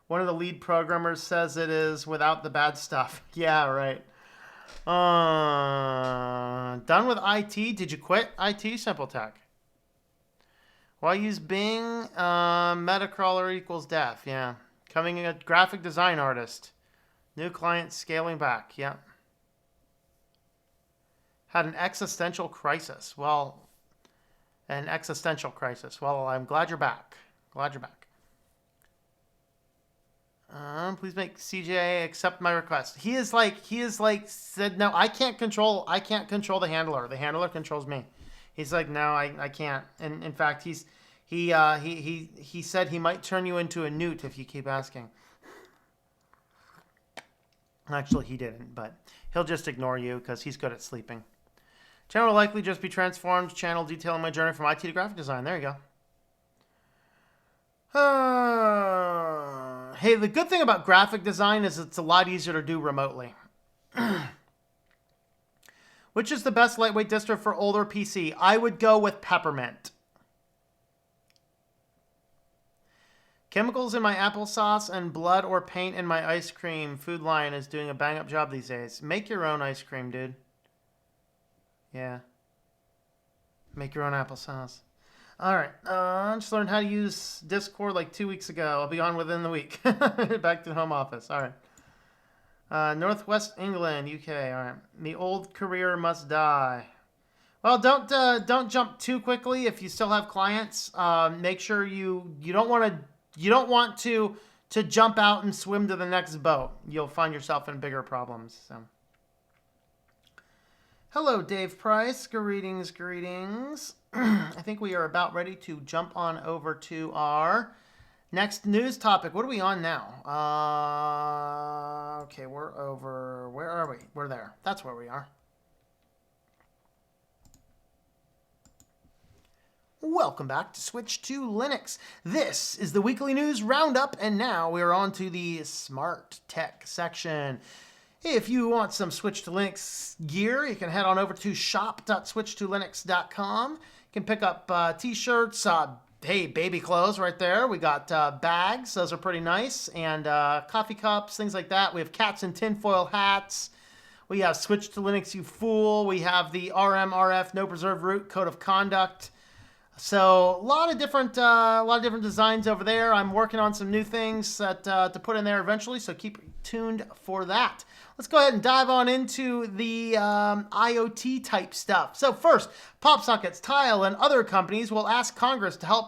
of the lead programmers says it is without the bad stuff. Yeah, right. Done with IT. Did you quit IT? Simple Tech. Why use Bing? Metacrawler equals def. Yeah. Coming a graphic design artist. New client scaling back. Yeah. Had an existential crisis. Well, I'm glad you're back. Please make CJ accept my request. He is like said, no, I can't control the handler. The handler controls me. He's like, no, I can't. And in fact, he said he might turn you into a newt if you keep asking. Actually, he didn't, but he'll just ignore you because he's good at sleeping. Channel will likely just be transformed. Channel detailing my journey from IT to graphic design. There you go. Hey, the good thing about graphic design is it's a lot easier to do remotely. Which is the best lightweight distro for older PC? I would go with Peppermint. Chemicals in my applesauce and blood or paint in my ice cream. Food Lion is doing a bang-up job these days. Make your own ice cream, dude. Yeah. Make your own applesauce. All right. I just learned how to use Discord like 2 weeks ago. I'll be on within the week. Back to the home office. All right. Northwest England, UK. All right. The old career must die. Well, don't jump too quickly. If you still have clients, make sure you don't want to jump out and swim to the next boat. You'll find yourself in bigger problems. So. Hello, Dave Price. Greetings. I think we are about ready to jump on over to our next news topic. What are we on now? Okay, we're over. Where are we? We're there. That's where we are. Welcome back to Switch to Linux. This is the weekly news roundup, and now we are on to the smart tech section. If you want some Switch to Linux gear, you can head on over to shop.switchtolinux.com. You can pick up t-shirts, baby clothes right there. We got bags. Those are pretty nice. And coffee cups, things like that. We have cats in tinfoil hats. We have Switch to Linux, you fool. We have the RMRF, no preserved root code of conduct. So a lot of different designs over there. I'm working on some new things that to put in there eventually, so keep tuned for that. Let's go ahead and dive on into the IoT type stuff. So first, PopSockets, Tile, and other companies will ask Congress to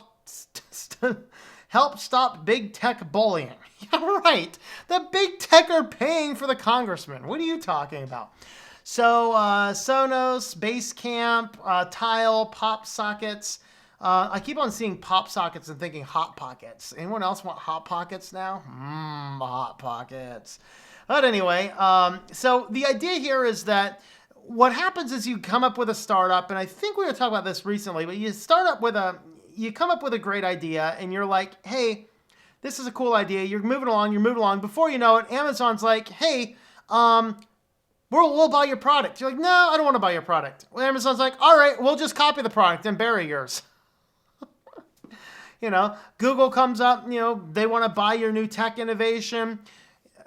help stop big tech bullying. Yeah, right. The big tech are paying for the congressman. What are you talking about? So Sonos, Basecamp, Tile, PopSockets. I keep on seeing PopSockets and thinking Hot Pockets. Anyone else want Hot Pockets now? Hot Pockets. But anyway, so the idea here is that what happens is you come up with a startup, and I think we were talking about this recently, but you come up with a great idea, and you're like, hey, this is a cool idea. You're moving along. Before you know it, Amazon's like, hey, we'll buy your product. You're like, no, I don't want to buy your product. Well, Amazon's like, all right, we'll just copy the product and bury yours. Google comes up, they want to buy your new tech innovation.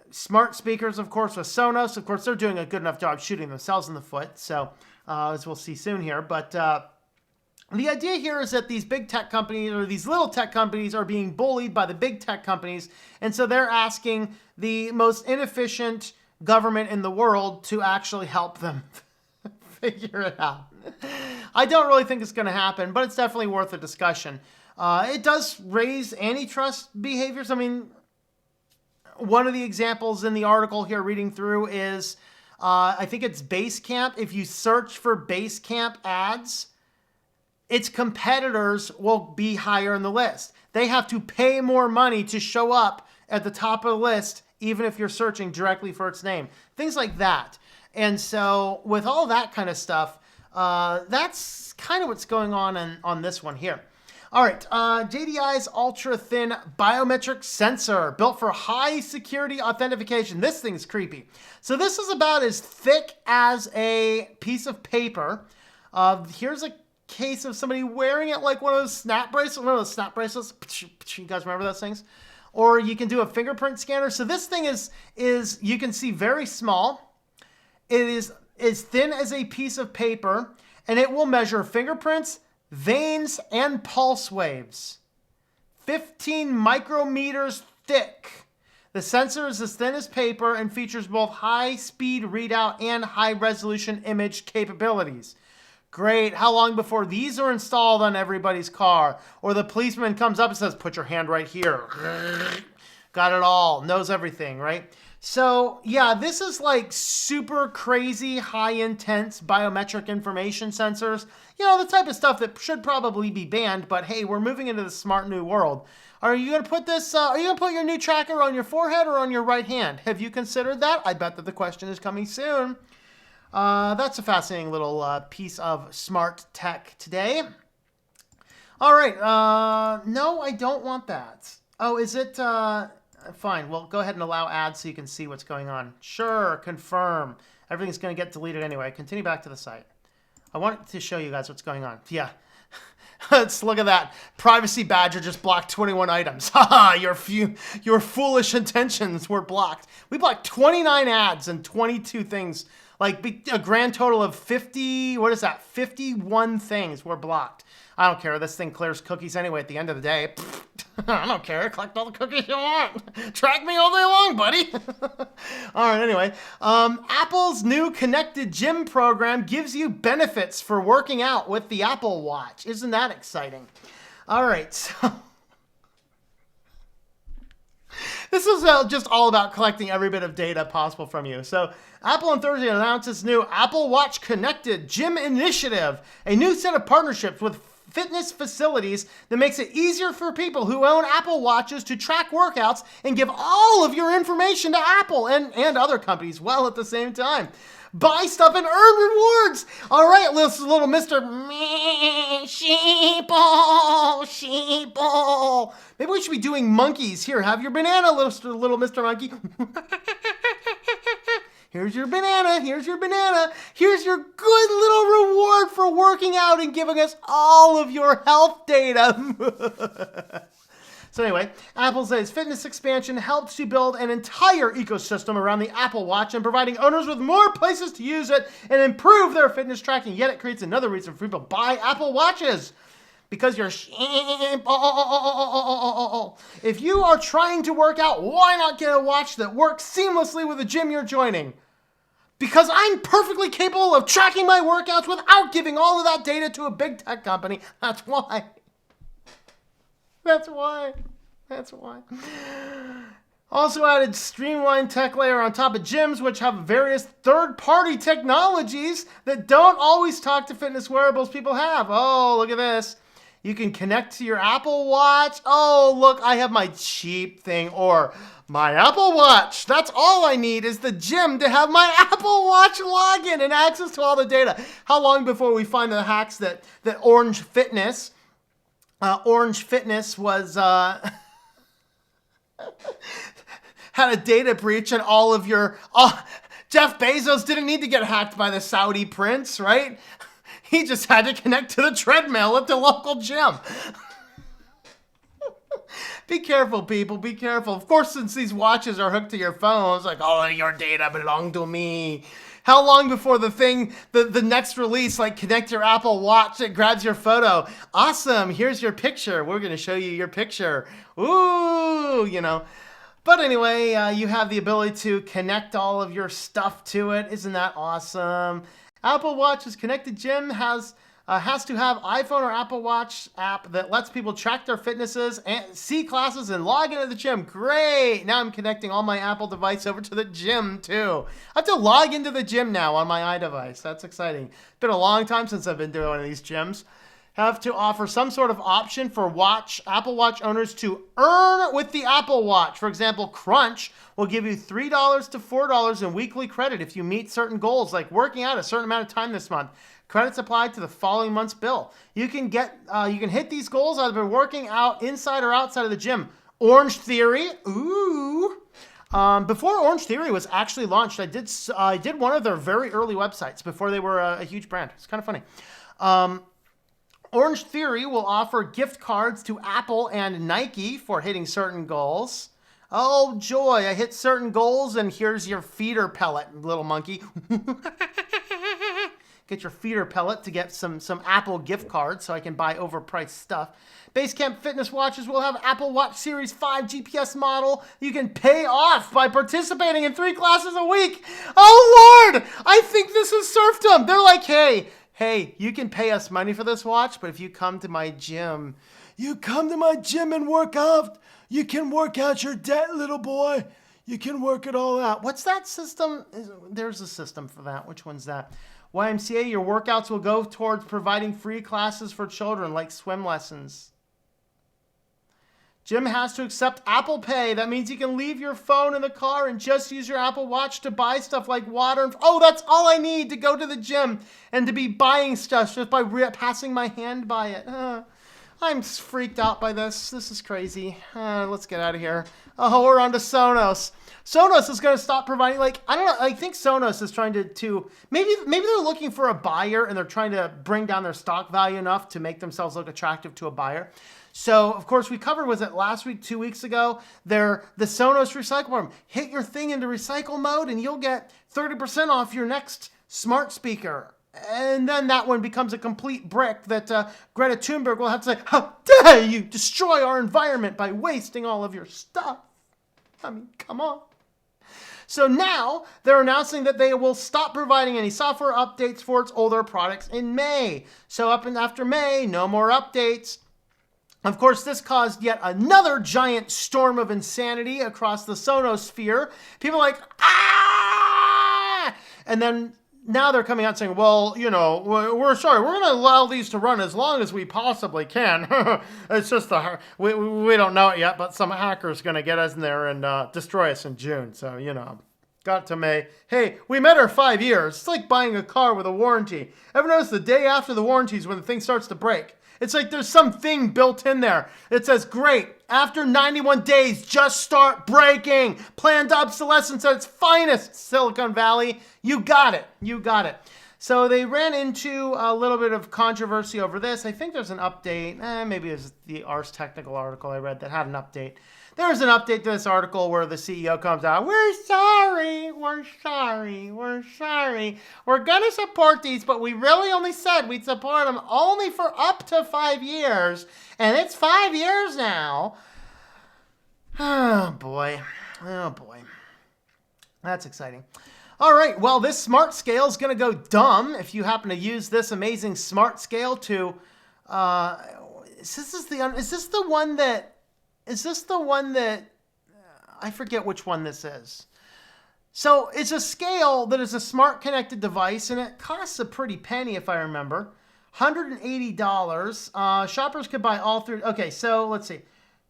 Smart speakers, of course, with Sonos. Of course, they're doing a good enough job shooting themselves in the foot. So, as we'll see soon here. But the idea here is that these big tech companies or these little tech companies are being bullied by the big tech companies. And so they're asking the most inefficient government in the world to actually help them figure it out. I don't really think it's going to happen, but it's definitely worth a discussion. It does raise antitrust behaviors. I mean, one of the examples in the article here reading through is, I think it's Basecamp. If you search for Basecamp ads, its competitors will be higher in the list. They have to pay more money to show up at the top of the list, even if you're searching directly for its name. Things like that. And so with all that kind of stuff, that's kind of what's going on this one here. All right, JDI's ultra-thin biometric sensor built for high security authentication. This thing's creepy. So this is about as thick as a piece of paper. Here's a case of somebody wearing it like one of those snap bracelets. One of those snap bracelets. You guys remember those things? Or you can do a fingerprint scanner. So this thing is you can see very small. It is as thin as a piece of paper, and it will measure fingerprints, veins, and pulse waves. 15 micrometers thick. The sensor is as thin as paper and features both high-speed readout and high-resolution image capabilities. Great. How long before these are installed on everybody's car? Or the policeman comes up and says, put your hand right here. Got it all. Knows everything, right? So, yeah, this is like super crazy, high-intense biometric information sensors. You know, the type of stuff that should probably be banned, but hey, we're moving into the smart new world. Are you going to put this, are you going to put your new tracker on your forehead or on your right hand? Have you considered that? I bet that the question is coming soon. That's a fascinating little piece of smart tech today. All right. No, I don't want that. Oh, is it? Fine. Well, go ahead and allow ads so you can see what's going on. Sure. Confirm. Everything's going to get deleted anyway. Continue back to the site. I want to show you guys what's going on. Yeah. Let's look at that. Privacy Badger just blocked 21 items. Haha, your foolish intentions were blocked. We blocked 29 ads and 22 things. Like a grand total of 50, what is that? 51 things were blocked. I don't care. This thing clears cookies anyway at the end of the day. I don't care. Collect all the cookies you want. Track me all day long, buddy. All right, anyway. Apple's new connected gym program gives you benefits for working out with the Apple Watch. Isn't that exciting? All right, so this is just all about collecting every bit of data possible from you. So Apple on Thursday announced its new Apple Watch Connected Gym Initiative, a new set of partnerships with fitness facilities that makes it easier for people who own Apple Watches to track workouts and give all of your information to Apple and other companies well at the same time. Buy stuff and earn rewards. All right, little Mr. Sheeple. Maybe we should be doing monkeys. Here, have your banana, little Mr. Monkey. Here's your banana. Here's your banana. Here's your good little reward for working out and giving us all of your health data. So anyway, Apple says fitness expansion helps you build an entire ecosystem around the Apple Watch and providing owners with more places to use it and improve their fitness tracking. Yet it creates another reason for people to buy Apple Watches. Because you're if you are trying to work out, why not get a watch that works seamlessly with the gym you're joining? Because I'm perfectly capable of tracking my workouts without giving all of that data to a big tech company. That's why. That's why. That's why. Also added streamlined tech layer on top of gyms, which have various third-party technologies that don't always talk to fitness wearables people have. Oh, look at this. You can connect to your Apple Watch. Oh, look, I have my cheap thing or my Apple Watch. That's all I need is the gym to have my Apple Watch login and access to all the data. How long before we find the hacks that Orange Fitness was had a data breach and all of your Jeff Bezos didn't need to get hacked by the Saudi prince, right? He just had to connect to the treadmill at the local gym. Be careful, people. Be careful. Of course, since these watches are hooked to your phones, like all of your data belong to me. How long before the next release, like connect your Apple Watch that grabs your photo? Awesome. Here's your picture. We're going to show you your picture. Ooh, you know. But anyway, you have the ability to connect all of your stuff to it. Isn't that awesome? Apple Watch's connected gym has to have iPhone or Apple Watch app that lets people track their fitnesses and see classes and log into the gym. Great! Now I'm connecting all my Apple device over to the gym too. I have to log into the gym now on my iDevice. That's exciting. It's been a long time since I've been doing one of these gyms. Have to offer some sort of option for Apple Watch owners to earn with the Apple Watch. For example, Crunch will give you $3 to $4 in weekly credit if you meet certain goals, like working out a certain amount of time this month. Credits applied to the following month's bill. You can hit these goals either by working out inside or outside of the gym. Orange Theory, ooh. Before Orange Theory was actually launched, I did one of their very early websites before they were a huge brand. It's kind of funny. Orange Theory will offer gift cards to Apple and Nike for hitting certain goals. Oh, joy. I hit certain goals, and here's your feeder pellet, little monkey. Get your feeder pellet to get some Apple gift cards so I can buy overpriced stuff. Basecamp Fitness watches will have Apple Watch Series 5 GPS model you can pay off by participating in 3 classes a week. Oh, Lord! I think this is serfdom. They're like, hey, you can pay us money for this watch, but if you come to my gym, and work out, you can work out your debt, little boy. You can work it all out. What's that system? There's a system for that. Which one's that? YMCA, your workouts will go towards providing free classes for children like swim lessons. Gym has to accept Apple Pay. That means you can leave your phone in the car and just use your Apple Watch to buy stuff like water. Oh, that's all I need to go to the gym and to be buying stuff just by passing my hand by it. I'm freaked out by this. This is crazy. Let's get out of here. Oh, we're on to Sonos. Sonos is going to stop providing, I don't know, I think Sonos is trying to maybe they're looking for a buyer and they're trying to bring down their stock value enough to make themselves look attractive to a buyer. So, of course, we covered, was it last week, 2 weeks ago, the Sonos recycle program. Hit your thing into recycle mode and you'll get 30% off your next smart speaker. And then that one becomes a complete brick that Greta Thunberg will have to say, how dare you destroy our environment by wasting all of your stuff? I mean, come on. So now they're announcing that they will stop providing any software updates for its older products in May. So up and after May, no more updates. Of course, this caused yet another giant storm of insanity across the Sonos sphere. People are like, ah! And then now they're coming out saying, well, we're sorry, we're going to allow these to run as long as we possibly can. It's just we don't know it yet, but some hacker's going to get us in there and destroy us in June. So, got to May. Hey, we met our 5 years. It's like buying a car with a warranty. Ever notice the day after the warranty is when the thing starts to break? It's like there's something built in there. It says, great, after 91 days, just start breaking. Planned obsolescence at its finest, Silicon Valley. You got it. You got it. So they ran into a little bit of controversy over this. I think there's an update. Maybe it was the Ars Technical article I read that had an update. There's an update to this article where the CEO comes out, we're sorry. We're going to support these, but we really only said we'd support them only for up to 5 years. And it's 5 years now. Oh, boy. That's exciting. All right, well, this smart scale is going to go dumb if you happen to use this amazing smart scale to... Is this the one that... I forget which one this is. So it's a scale that is a smart connected device, and it costs a pretty penny, if I remember. $180. Shoppers could buy all three. Okay, so let's see.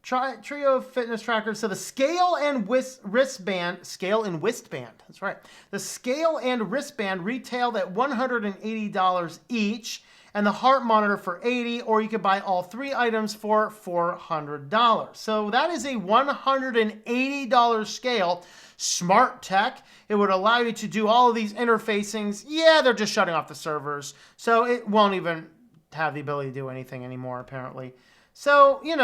Trio fitness trackers. So the scale and wristband. That's right. The scale and wristband retailed at $180 each. And the heart monitor for $80, or you could buy all 3 items for $400. So that is a $180 scale. Smart tech. It would allow you to do all of these interfacings. Yeah, they're just shutting off the servers. So it won't even have the ability to do anything anymore, apparently. So, you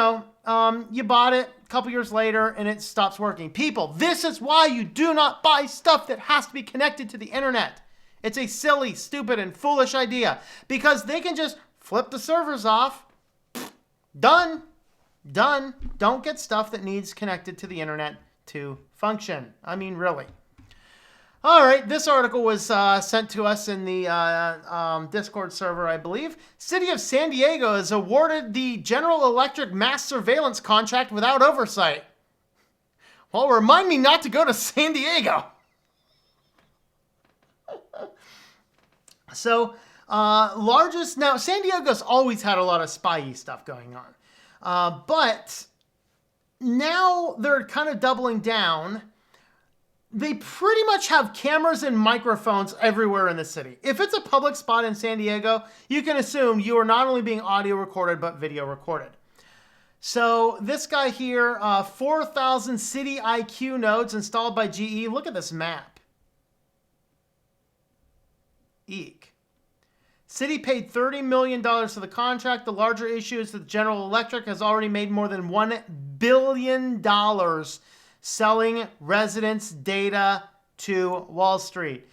bought it a couple years later and it stops working. People, this is why you do not buy stuff that has to be connected to the internet. It's a silly, stupid, and foolish idea because they can just flip the servers off. Done. Don't get stuff that needs connected to the internet to function. I mean, really. All right, this article was sent to us in the Discord server, I believe. City of San Diego is awarded the General Electric mass surveillance contract without oversight. Well, remind me not to go to San Diego. So, now San Diego's always had a lot of spy-y stuff going on. But now they're kind of doubling down. They pretty much have cameras and microphones everywhere in the city. If it's a public spot in San Diego, you can assume you are not only being audio recorded, but video recorded. So this guy here, 4,000 city IQ nodes installed by GE. Look at this map. Eek. City paid $30 million for the contract. The larger issue is that General Electric has already made more than $1 billion selling residents' data to Wall Street.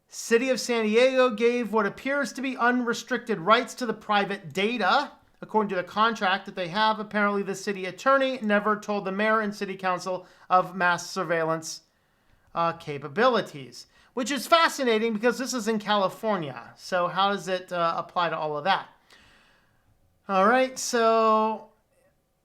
City of San Diego gave what appears to be unrestricted rights to the private data. According to the contract that they have, apparently the city attorney never told the mayor and city council of mass surveillance capabilities, which is fascinating because this is in California. So how does it apply to all of that? All right, so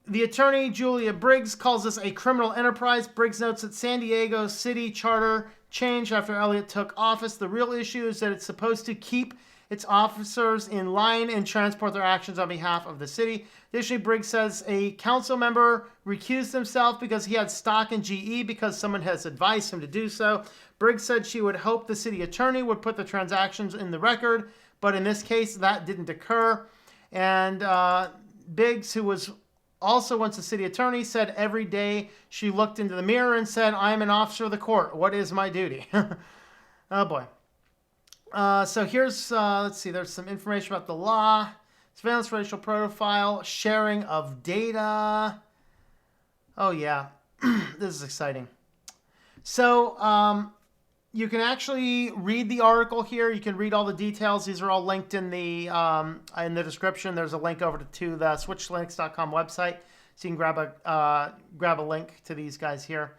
the attorney, Julia Briggs, calls this a criminal enterprise. Briggs notes that San Diego city charter changed after Elliott took office. The real issue is that it's supposed to keep its officers in line and transport their actions on behalf of the city. Additionally, Briggs says a council member recused himself because he had stock in GE because someone has advised him to do so. Briggs said she would hope the city attorney would put the transactions in the record, but in this case, that didn't occur. And Biggs, who was also once a city attorney, said every day she looked into the mirror and said, "I am an officer of the court. What is my duty?" Oh, boy. So here's, let's see, there's some information about the law. Surveillance, racial profile, sharing of data. Oh, yeah. This is exciting. So you can actually read the article here. You can read all the details. These are all linked in the description. There's a link over to the switchlinks.com website. So you can grab a link to these guys here.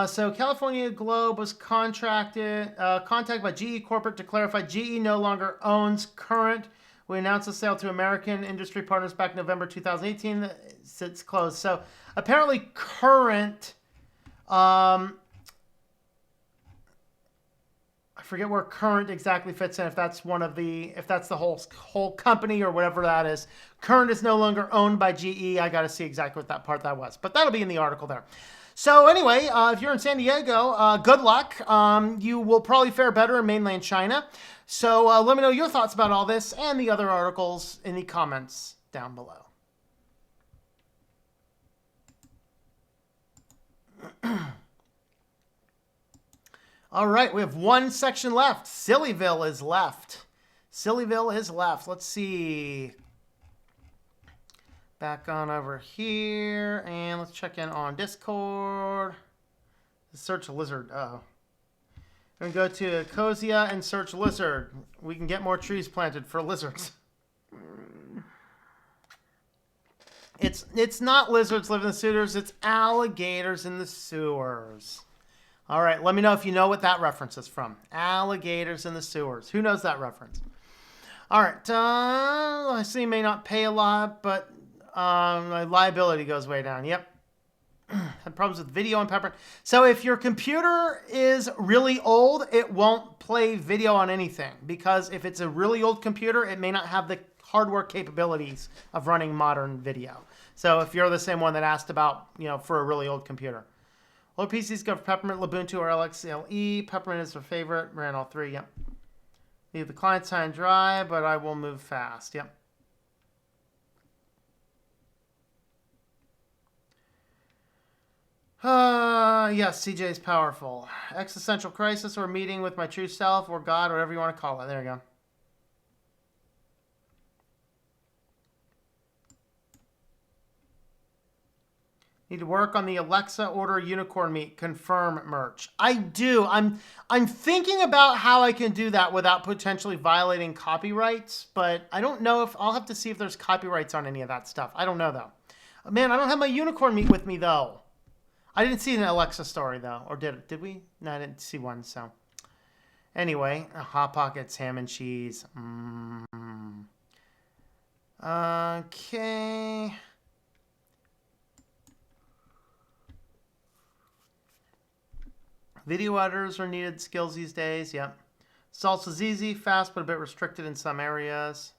So California Globe was contacted by GE Corporate to clarify GE no longer owns Current. We announced the sale to American Industry Partners back in November 2018. It's closed. So apparently Current, I forget where Current exactly fits in, if that's the whole company or whatever that is. Current is no longer owned by GE. I got to see exactly what that part that was, but that'll be in the article there. So anyway, if you're in San Diego, good luck. You will probably fare better in mainland China. So let me know your thoughts about all this and the other articles in the comments down below. All right, we have one section left. Sillyville is left. Sillyville is left. Let's see. Back on over here, and let's check in on Discord. Search lizard. Uh-oh. We're going to go to Ecosia and search lizard. We can get more trees planted for lizards. It's not lizards live in the sewers. It's alligators in the sewers. All right, let me know if you know what that reference is from. Alligators in the sewers. Who knows that reference? All right. I see you may not pay a lot, but my liability goes way down. Yep. Had problems with video and pepper. So if your computer is really old, it won't play video on anything, because if it's a really old computer, it may not have the hardware capabilities of running modern video. So if you're the same one that asked about, for a really old computer. Old PCs go for Peppermint, Ubuntu, or LXLE. Peppermint is her favorite. Ran all three. Yep. Leave the client side dry, but I will move fast. Yep. Yes, CJ is powerful. Existential crisis or meeting with my true self or God, whatever you want to call it. There you go. Need to work on the Alexa order unicorn meat. Confirm merch. I do. I'm thinking about how I can do that without potentially violating copyrights, but I don't know if I'll have to see if there's copyrights on any of that stuff. I don't know though. Man, I don't have my unicorn meat with me though. I didn't see an Alexa story though, or did we? No, I didn't see one. So anyway, Hot Pockets, ham and cheese. Okay. Video editors are needed skills these days. Yep. Salsa's easy, fast, but a bit restricted in some areas.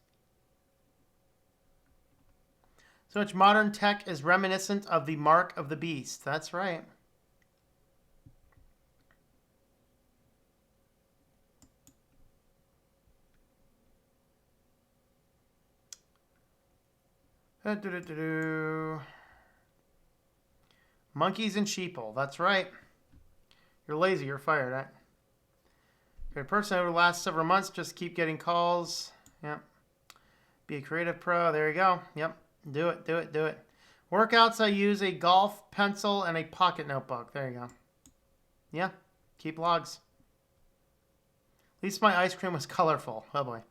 So much modern tech is reminiscent of the mark of the beast. That's right. Monkeys and sheeple. That's right. You're lazy. You're fired. Right? Great person over the last several months. Just keep getting calls. Yep. Be a creative pro. There you go. Yep. Do it. Do it. Do it. Workouts, I use a golf pencil and a pocket notebook. There you go. Yeah, keep logs. At least my ice cream was colorful. Oh boy.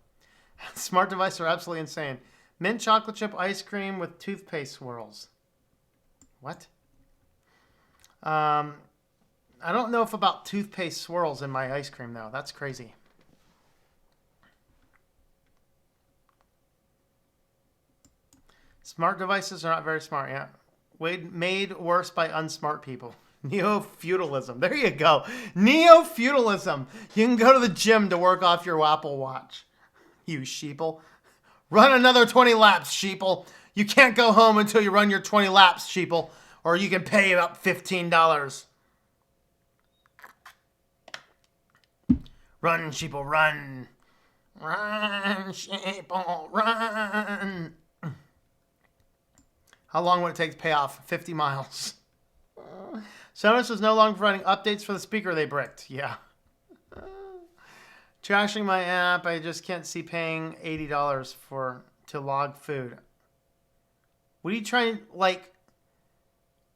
Smart devices are absolutely insane. Mint chocolate chip ice cream with toothpaste swirls. What? I don't know if about toothpaste swirls in my ice cream though. That's crazy. Smart devices are not very smart, yeah. Made worse by unsmart people. Neo-feudalism. There you go. Neo-feudalism. You can go to the gym to work off your Apple Watch. You sheeple. Run another 20 laps, sheeple. You can't go home until you run your 20 laps, sheeple. Or you can pay about $15. Run, sheeple, run. Run, sheeple, run. How long would it take to pay off? 50 miles. Sonos is no longer providing updates for the speaker they bricked. Yeah. Trashing my app. I just can't see paying $80 to log food. What are you trying, like,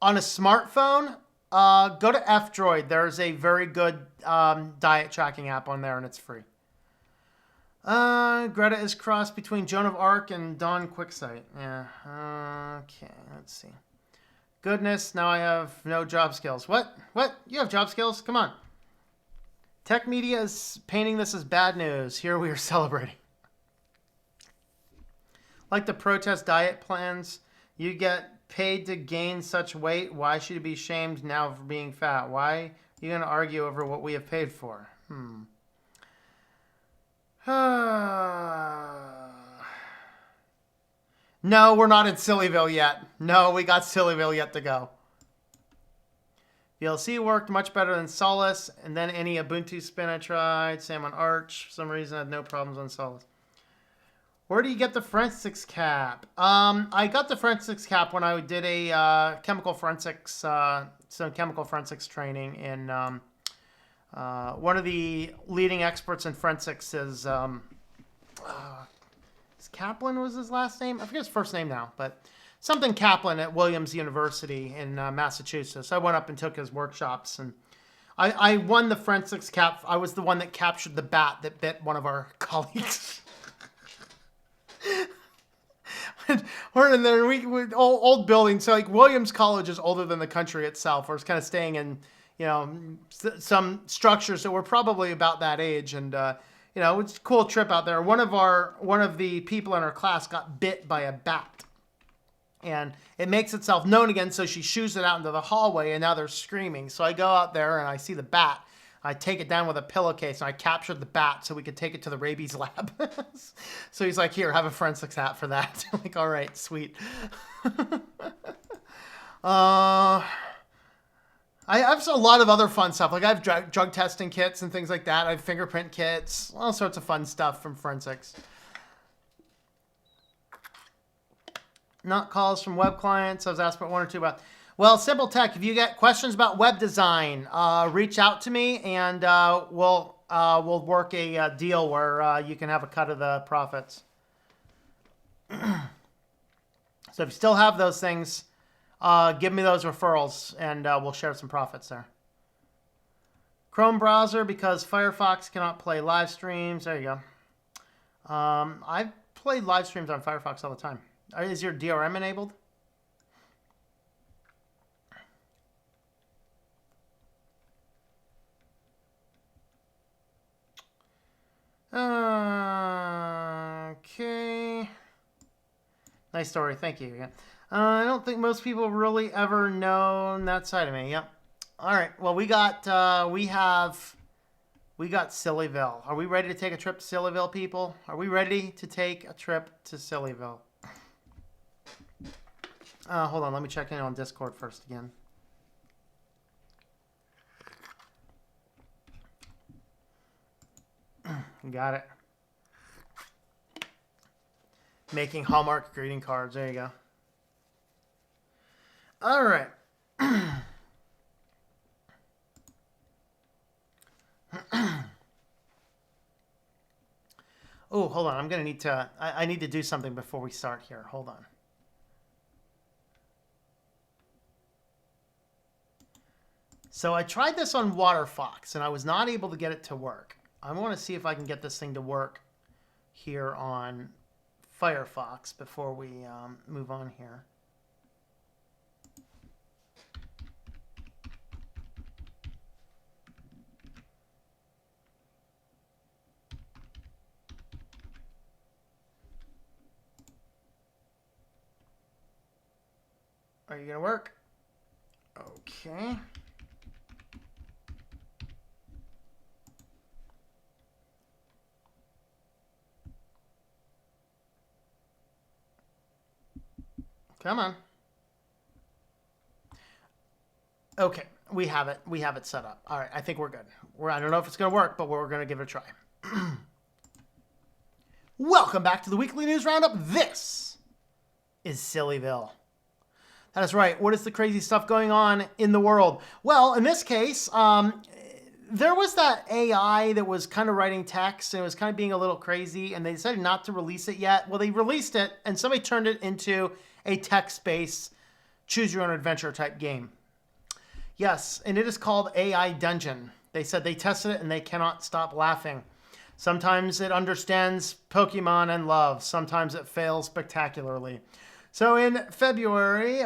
on a smartphone? Go to F-Droid. There's a very good diet tracking app on there, and it's free. Greta is crossed between Joan of Arc and Dawn Quicksight. Yeah. Okay, let's see. Goodness, now I have no job skills. What? What? You have job skills? Come on. Tech media is painting this as bad news. Here we are celebrating. Like the protest diet plans, you get paid to gain such weight. Why should you be shamed now for being fat? Why are you going to argue over what we have paid for? No, we're not in Sillyville yet. No, we got Sillyville yet to go. VLC worked much better than Solus, and then any Ubuntu spin I tried. Same on Arch. For some reason, I had no problems on Solus. Where do you get the forensics cap? I got the forensics cap when I did a chemical forensics, some chemical forensics training in one of the leading experts in forensics is Kaplan was his last name? I forget his first name now, but something Kaplan at Williams University in Massachusetts. I went up and took his workshops, and I won the forensics cap. I was the one that captured the bat that bit one of our colleagues. We're in there, old building. So like Williams College is older than the country itself. We're kind of staying in, you know, some structures that were probably about that age, and you know, it's a cool trip out there. One of the people in our class got bit by a bat, and it makes itself known again. So she shoos it out into the hallway, and now they're screaming. So I go out there and I see the bat. I take it down with a pillowcase, and I captured the bat so we could take it to the rabies lab. So he's like, "Here, have a forensics hat for that." I'm like, all right, sweet. I have a lot of other fun stuff. Like I have drug testing kits and things like that. I have fingerprint kits, all sorts of fun stuff from forensics. Not calls from web clients. I was asked about one or two about. Well, Simple Tech, if you get questions about web design, reach out to me, and we'll work a deal where you can have a cut of the profits. So if you still have those things, give me those referrals, and we'll share some profits there. Chrome browser, because Firefox cannot play live streams. There you go. I've played live streams on Firefox all the time. Is your DRM enabled? Okay. Nice story. Thank you. Yeah. I don't think most people really ever know that side of me. Yep. All right. Well, we got Sillyville. Are we ready to take a trip to Sillyville, people? Are we ready to take a trip to Sillyville? Hold on. Let me check in on Discord first again. Got it. Making Hallmark greeting cards. There you go. All right. Oh, hold on. I'm going to need to... I need to do something before we start here. Hold on. So I tried this on WaterFox, and I was not able to get it to work. I want to see if I can get this thing to work here on Firefox before we move on here. Are you going to work? Okay. Come on. Okay, we have it. We have it set up. All right, I think we're good. I don't know if it's going to work, but we're going to give it a try. Welcome back to the Weekly News Roundup. This is Sillyville. That is right. What is the crazy stuff going on in the world? Well, in this case, there was that AI that was kind of writing text, and it was kind of being a little crazy, and they decided not to release it yet. Well, they released it, and somebody turned it into a text-based choose-your-own-adventure type game. Yes, and it is called AI Dungeon. They said they tested it, and they cannot stop laughing. Sometimes it understands Pokemon and love. Sometimes it fails spectacularly. So in February,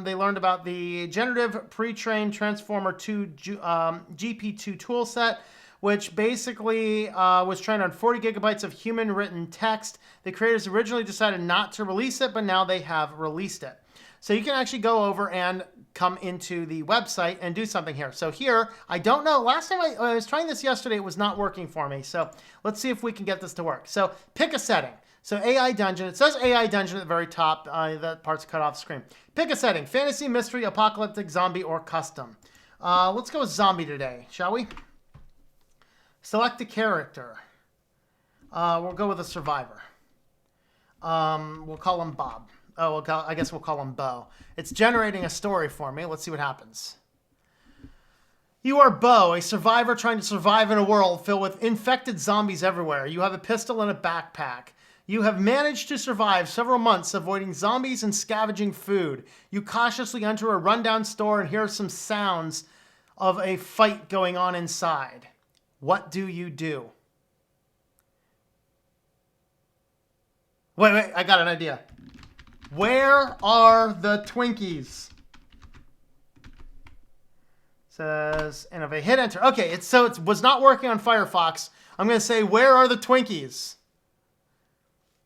they learned about the Generative Pre-trained Transformer 2 GP2 toolset, which basically was trained on 40 gigabytes of human-written text. The creators originally decided not to release it, but now they have released it. So you can actually go over and come into the website and do something here. So here, I don't know. Last time I was trying this yesterday, it was not working for me. So let's see if we can get this to work. So pick a setting. So AI Dungeon, it says AI Dungeon at the very top. That part's cut off screen. Pick a setting: fantasy, mystery, apocalyptic, zombie, or custom. Let's go with zombie today, shall we? Select a character. We'll go with a survivor. We'll call him Bob. Oh, I guess we'll call him Bo. It's generating a story for me. Let's see what happens. You are Bo, a survivor trying to survive in a world filled with infected zombies everywhere. You have a pistol and a backpack. You have managed to survive several months avoiding zombies and scavenging food. You cautiously enter a rundown store and hear some sounds of a fight going on inside. What do you do? Wait, I got an idea. Where are the Twinkies? Says, and if I hit enter, okay, it was not working on Firefox. I'm going to say, where are the Twinkies?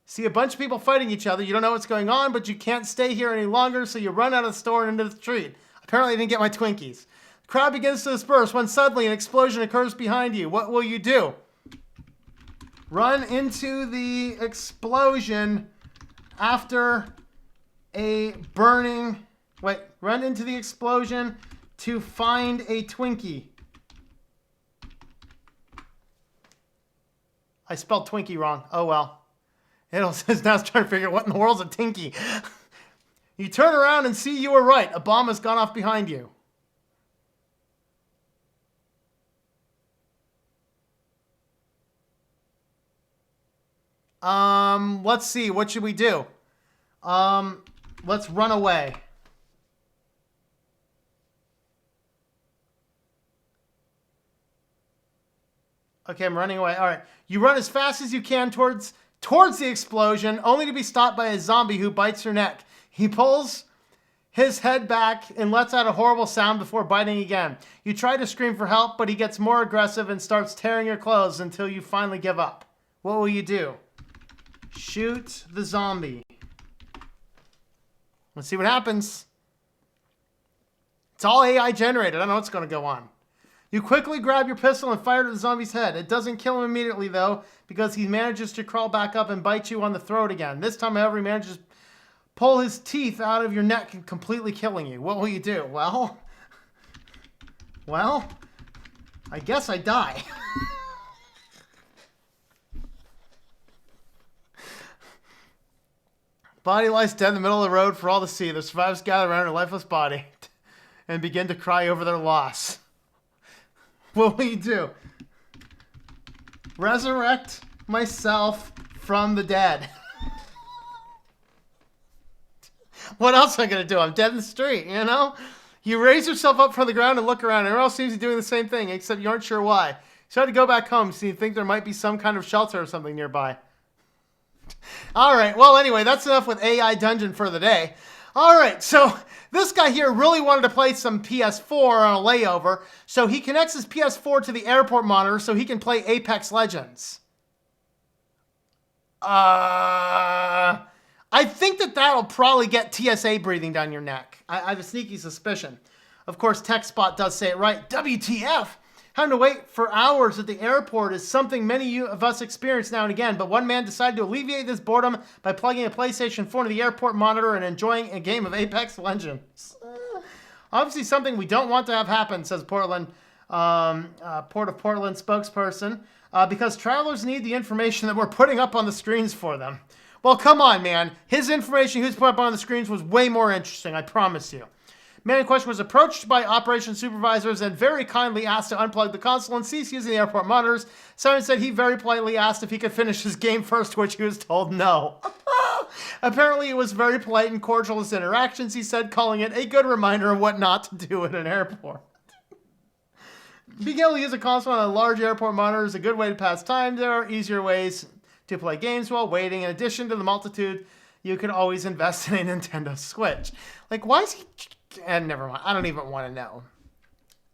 See a bunch of people fighting each other. You don't know what's going on, but you can't stay here any longer, so you run out of the store and into the street. Apparently, I didn't get my Twinkies. The crowd begins to disperse when suddenly an explosion occurs behind you. What will you do? Run into the explosion after a burning... Wait, run into the explosion to find a Twinkie. I spelled Twinkie wrong. Oh, well. It says now it's trying to figure out what in the world's a Tinky. You turn around and see you were right. A bomb has gone off behind you. Let's see. What should we do? Let's run away. Okay, I'm running away. All right. You run as fast as you can towards the explosion, only to be stopped by a zombie who bites your neck. He pulls his head back and lets out a horrible sound before biting again. You try to scream for help, but he gets more aggressive and starts tearing your clothes until you finally give up. What will you do? Shoot the zombie. Let's see what happens. It's all AI generated. I don't know what's going to go on. You quickly grab your pistol and fire at the zombie's head. It doesn't kill him immediately, though, because he manages to crawl back up and bite you on the throat again. This time, however, he manages to pull his teeth out of your neck and completely killing you. What will you do? Well, I guess I die. Body lies dead in the middle of the road for all to see. The survivors gather around her lifeless body and begin to cry over their loss. What will you do? Resurrect myself from the dead. What else am I going to do? I'm dead in the street, you know? You raise yourself up from the ground and look around. Everyone else seems to be doing the same thing, except you aren't sure why. So you had to go back home, so you think there might be some kind of shelter or something nearby. All right, well, anyway, that's enough with AI Dungeon for the day. All right, so this guy here really wanted to play some PS4 on a layover, so he connects his PS4 to the airport monitor so he can play Apex Legends. I think that'll probably get TSA breathing down your neck. I have a sneaky suspicion. Of course, TechSpot does say it right. WTF? Having to wait for hours at the airport is something many of us experience now and again, but one man decided to alleviate this boredom by plugging a PlayStation 4 into the airport monitor and enjoying a game of Apex Legends. Obviously something we don't want to have happen, says Port of Portland spokesperson, because travelers need the information that we're putting up on the screens for them. Well, come on, man. His information he was put up on the screens was way more interesting, I promise you. Man in question was approached by operations supervisors and very kindly asked to unplug the console and cease using the airport monitors. Simon said he very politely asked if he could finish his game first, to which he was told no. Apparently, it was very polite and cordial his interactions, he said, calling it a good reminder of what not to do at an airport. Being able to use a console on a large airport monitor is a good way to pass time. There are easier ways to play games while waiting. In addition to the multitude, you can always invest in a Nintendo Switch. Like, why is he... And never mind. I don't even want to know.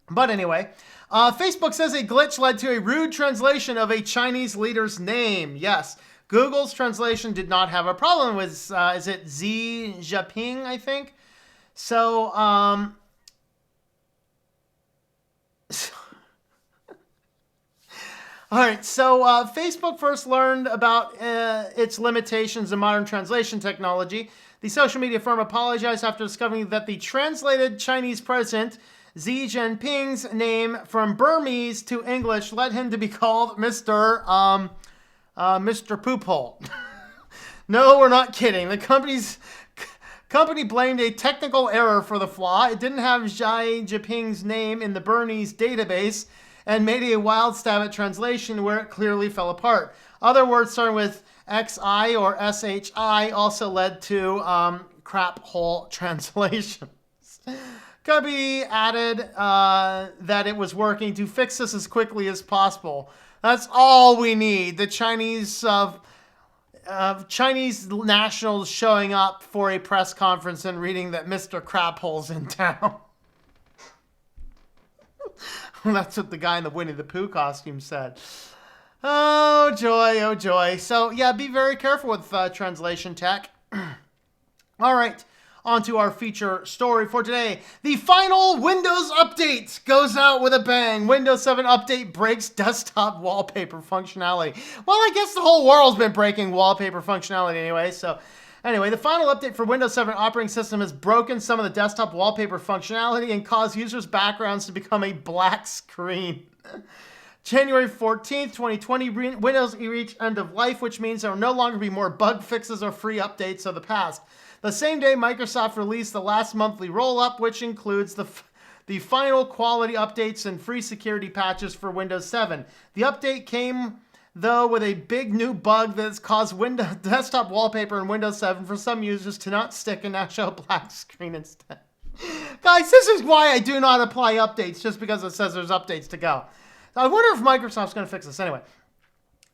But anyway, Facebook says a glitch led to a rude translation of a Chinese leader's name. Yes, Google's translation did not have a problem with, is it Xi Jinping, I think? So, all right, so Facebook first learned about its limitations in modern translation technology. The social media firm apologized after discovering that the translated Chinese president, Xi Jinping's name from Burmese to English led him to be called Mr. Poophole. No, we're not kidding. The company blamed a technical error for the flaw. It didn't have Xi Jinping's name in the Burmese database and made a wild stab at translation where it clearly fell apart. Other words starting with XI or SHI also led to crap hole translations. Cubby added that it was working to fix this as quickly as possible. That's all we need. The Chinese nationals showing up for a press conference and reading that Mr. Craphole's in town. That's what the guy in the Winnie the Pooh costume said. Oh, joy, oh, joy. So, yeah, be very careful with translation tech. All right, on to our feature story for today. The final Windows update goes out with a bang. Windows 7 update breaks desktop wallpaper functionality. Well, I guess the whole world's been breaking wallpaper functionality anyway, so... Anyway, the final update for Windows 7 operating system has broken some of the desktop wallpaper functionality and caused users' backgrounds to become a black screen. January 14th, 2020, Windows reached end of life, which means there will no longer be more bug fixes or free updates of the past. The same day, Microsoft released the last monthly roll-up, which includes the final quality updates and free security patches for Windows 7. The update came, though, with a big new bug that has caused Windows desktop wallpaper in Windows 7 for some users to not stick and now show a black screen instead. Guys, this is why I do not apply updates, just because it says there's updates to go. I wonder if Microsoft's going to fix this. Anyway,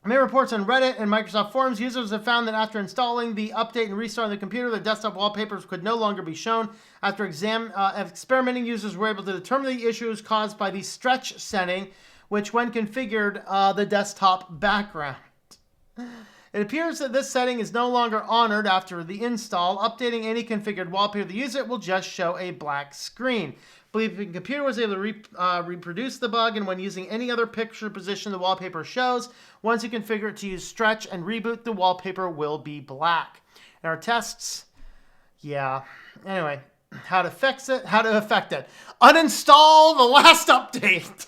many reports on Reddit and Microsoft forums, users have found that after installing the update and restarting the computer, the desktop wallpapers could no longer be shown. After experimenting, users were able to determine the issue was caused by the stretch setting, which when configured, the desktop background. It appears that this setting is no longer honored after the install. Updating any configured wallpaper to use it will just show a black screen. Bleeping Computer was able to reproduce the bug, and when using any other picture position the wallpaper shows, once you configure it to use stretch and reboot, the wallpaper will be black. In our tests, yeah. Anyway, how to fix it, how to affect it. Uninstall the last update.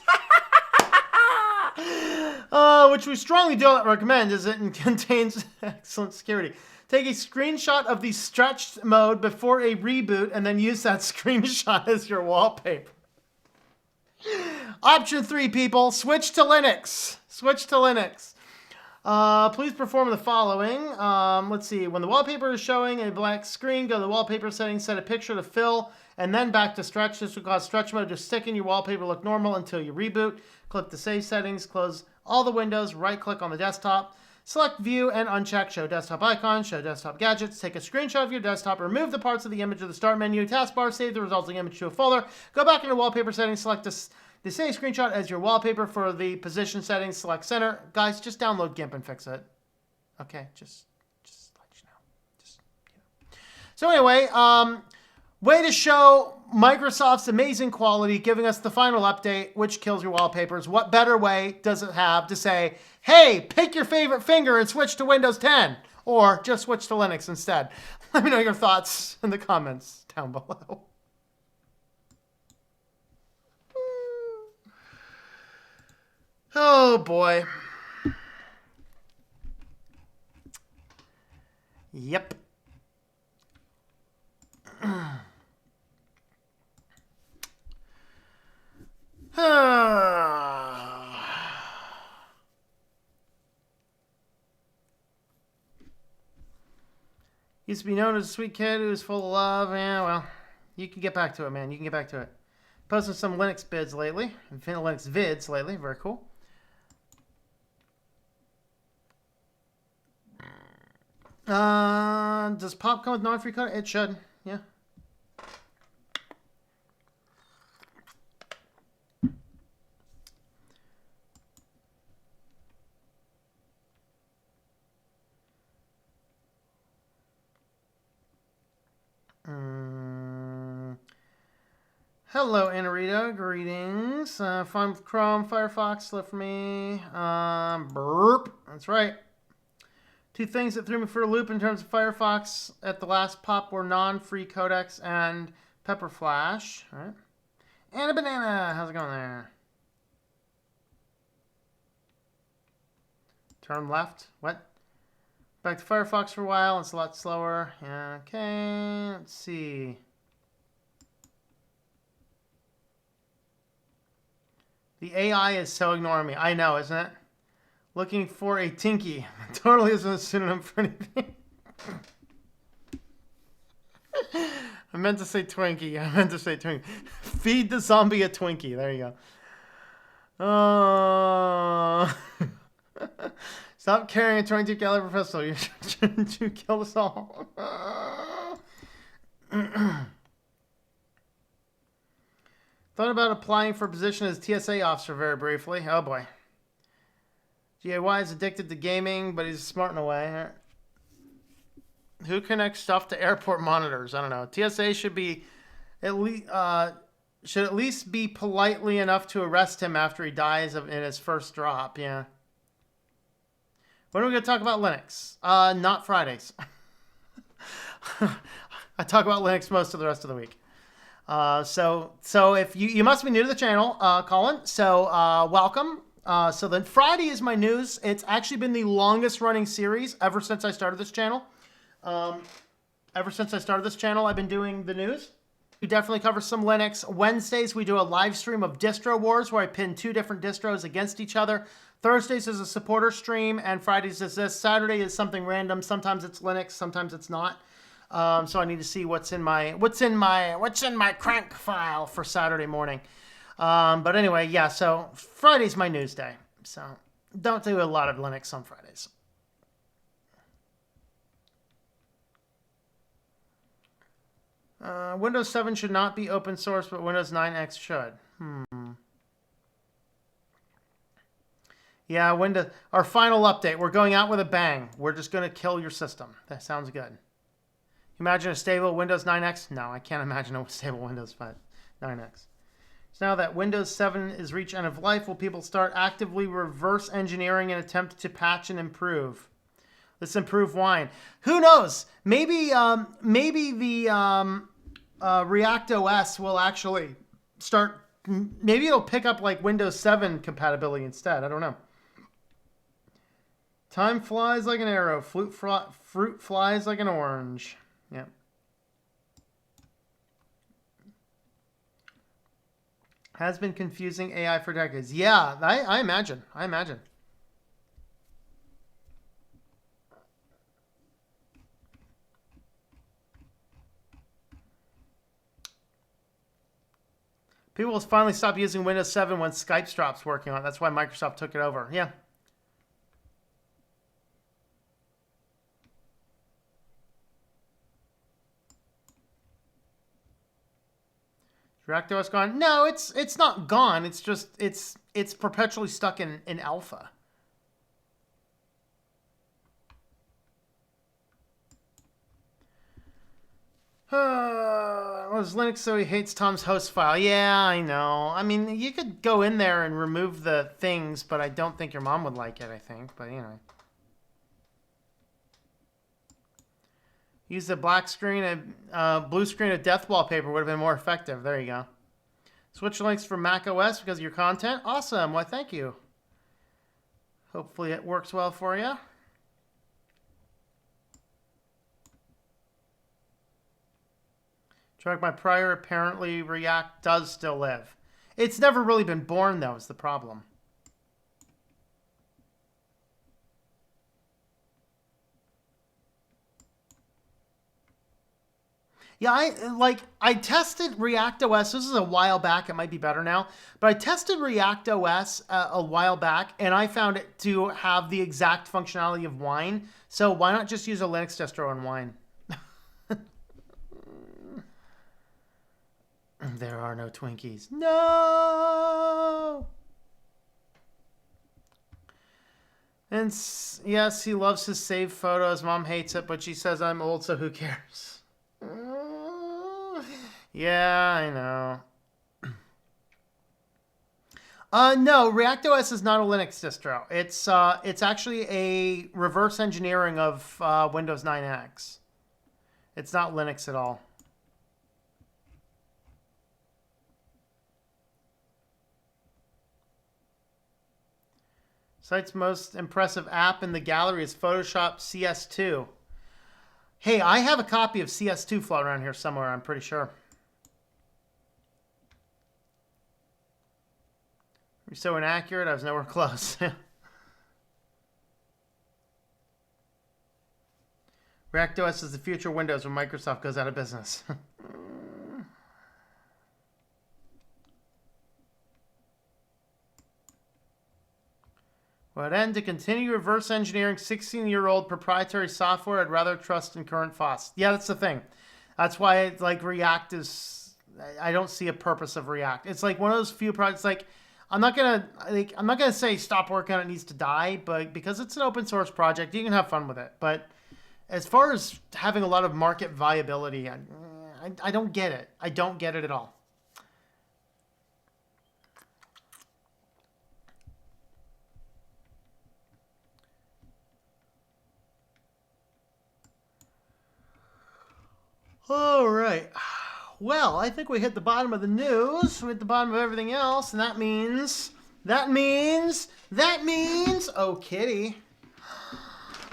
Which we strongly don't recommend, as it contains excellent security. Take a screenshot of the stretched mode before a reboot and then use that screenshot as your wallpaper. Option 3, people. Switch to Linux. Switch to Linux. Please perform the following. Let's see. When the wallpaper is showing a black screen, go to the wallpaper settings, set a picture to fill and then back to stretch. This will cause stretch mode to stick in your wallpaper, look normal until you reboot. Click the save settings, close all the windows, right click on the desktop, select view and uncheck show desktop icons, show desktop gadgets, take a screenshot of your desktop, remove the parts of the image of the start menu, taskbar, save the resulting image to a folder, go back into wallpaper settings, select the save screenshot as your wallpaper. For the position settings, select center. Guys, just download GIMP and fix it. Okay, just let you know. So anyway, way to show Microsoft's amazing quality, giving us the final update, which kills your wallpapers. What better way does it have to say, hey, pick your favorite finger and switch to Windows 10, or just switch to Linux instead? Let me know your thoughts in the comments down below. Oh boy. Yep. Used to be known as a sweet kid who was full of love. Yeah, well, you can get back to it, man. You can get back to it. Posted some Linux vids lately. Very cool. Does pop come with non-free code? It should. Yeah. Hello, Anarita. Greetings. Fun with Chrome, Firefox, slow for me. Burp. That's right. Two things that threw me for a loop in terms of Firefox at the last pop were non-free codecs and Pepper Flash. All right. And a banana. How's it going there? Turn left. What? Back to Firefox for a while. It's a lot slower. Yeah, okay. Let's see. The AI is so ignoring me. I know, isn't it? Looking for a Tinky. Totally isn't a synonym for anything. I meant to say Twinkie. Feed the zombie a Twinkie. There you go. Stop carrying a 22 caliber pistol. You're trying to kill us all. Thought about applying for a position as TSA officer very briefly. Oh boy. GAY is addicted to gaming, but he's smart in a way. Who connects stuff to airport monitors? I don't know. TSA should be at least be politely enough to arrest him after he dies in his first drop. Yeah. When are we going to talk about Linux? Not Fridays. I talk about Linux most of the rest of the week. So if you must be new to the channel, Colin. So welcome. So then Friday is my news. It's actually been the longest running series ever since I started this channel. I've been doing the news. We definitely cover some Linux. Wednesdays, we do a live stream of Distro Wars where I pin two different distros against each other. Thursdays is a supporter stream, and Fridays is this. Saturday is something random. Sometimes it's Linux, sometimes it's not. So I need to see what's in my crank file for Saturday morning. But anyway, yeah, so Friday's my news day. So don't do a lot of Linux on Fridays. Windows 7 should not be open source, but Windows 9X should. Yeah, our final update. We're going out with a bang. We're just going to kill your system. That sounds good. Imagine a stable Windows 9X? No, I can't imagine a stable Windows 9X. So now that Windows 7 is reached end of life, will people start actively reverse engineering an attempt to patch and improve? Let's improve wine. Who knows? Maybe the React OS will actually start. Maybe it'll pick up like Windows 7 compatibility instead. I don't know. Time flies like an arrow. Fruit flies like an orange. Yeah. Has been confusing AI for decades. Yeah, I imagine. People will finally stop using Windows 7 when Skype stops working on it. That's why Microsoft took it over. Yeah. ReactOS gone? No, it's not gone. It's just it's perpetually stuck in alpha. Was Linux so he hates Tom's host file? Yeah, I know. I mean, you could go in there and remove the things, but I don't think your mom would like it, I think. But, you know. Use the black screen and blue screen of death wallpaper would have been more effective. There you go. Switch links for Mac OS because of your content. Awesome. Why, thank you. Hopefully it works well for you. Track my prior, apparently React does still live. It's never really been born, though, is the problem. Yeah, I tested React OS. This is a while back. It might be better now. But I tested React OS a while back, and I found it to have the exact functionality of Wine. So why not just use a Linux distro on Wine? There are no Twinkies. No! And yes, he loves his saved photos. Mom hates it, but she says I'm old, so who cares? Yeah, I know. No, ReactOS is not a Linux distro. It's actually a reverse engineering of Windows 9X. It's not Linux at all. Site's most impressive app in the gallery is Photoshop CS2. Hey, I have a copy of CS2 floating around here somewhere, I'm pretty sure. You're so inaccurate, I was nowhere close. ReactOS is the future Windows when Microsoft goes out of business. Would end to continue reverse engineering 16-year-old proprietary software. I'd rather trust in current FOSS. Yeah, that's the thing. That's why like React is. I don't see a purpose of React. It's like one of those few projects. Like I'm not gonna say stop working on it, needs to die, but because it's an open source project, you can have fun with it. But as far as having a lot of market viability, I don't get it. I don't get it at all. All right. Well, I think we hit the bottom of the news. We hit the bottom of everything else, and that means, oh, kitty.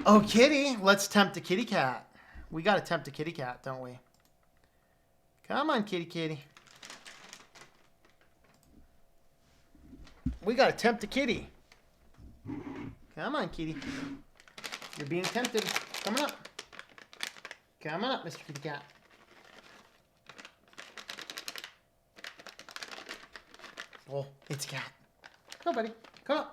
Oh, kitty. Let's tempt a kitty cat. We got to tempt a kitty cat, don't we? Come on, kitty kitty. We got to tempt a kitty. Come on, kitty. You're being tempted. Come on up. Come on up, Mr. Kitty Cat. Oh, it's a cat. Come on, buddy. Come on.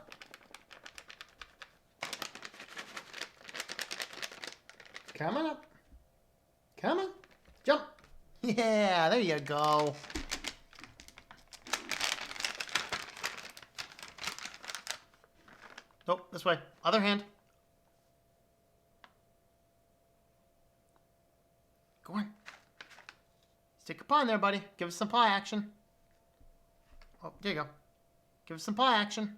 Come on up. Come on. Jump. Yeah, there you go. Oh, this way. Other hand. Go on. Stick a paw in there, buddy. Give us some paw action. Oh, there you go. Give us some paw action.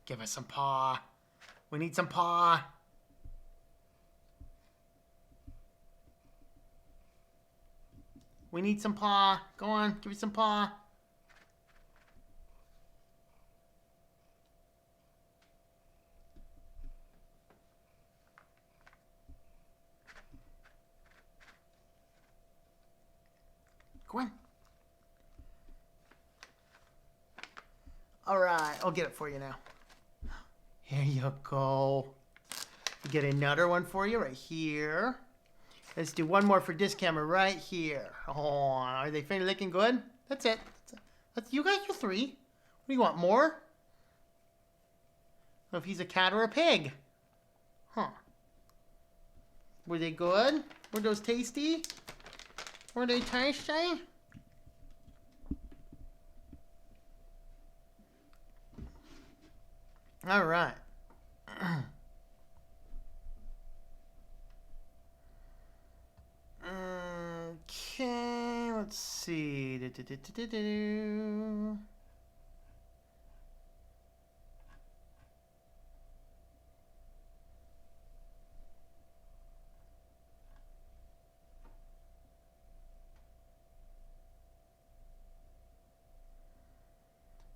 Give us some paw. We need some paw. We need some paw. Go on, give me some paw. Go on. All right, I'll get it for you now. Here you go. Get another one for you right here. Let's do one more for this camera right here. Oh, are they finally looking good? That's it. You guys are 3. What do you want, more? I don't know if he's a cat or a pig. Huh. Were they good? Were those tasty? Were they tasty? All right. Okay, let's see.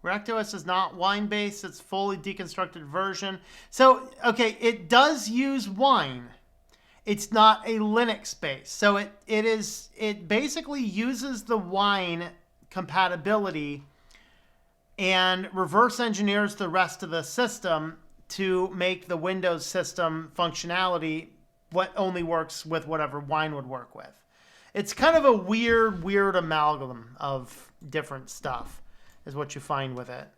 ReactOS is not Wine-based. It's fully deconstructed version. So, okay, it does use Wine. It's not a Linux base. So it basically uses the Wine compatibility and reverse engineers the rest of the system to make the Windows system functionality what only works with whatever Wine would work with. It's kind of a weird amalgam of different stuff is what you find with it.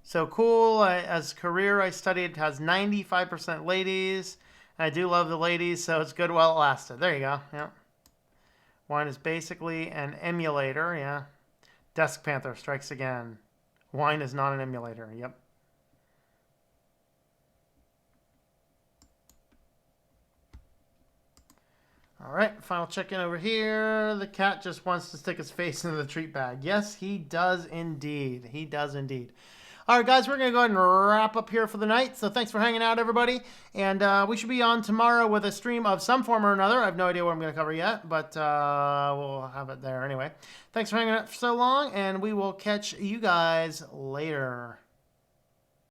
So cool. As a career, I studied, it has 95% ladies. I do love the ladies, so it's good while it lasted. There you go. Yeah. Wine is basically an emulator. Yeah. Desk Panther strikes again. Wine is not an emulator. Yep. All right, final check-in over here. The cat just wants to stick his face into the treat bag. Yes, he does indeed. He does indeed. All right, guys, we're going to go ahead and wrap up here for the night. So thanks for hanging out, everybody. And we should be on tomorrow with a stream of some form or another. I have no idea what I'm going to cover yet, but we'll have it there anyway. Thanks for hanging out for so long, and we will catch you guys later.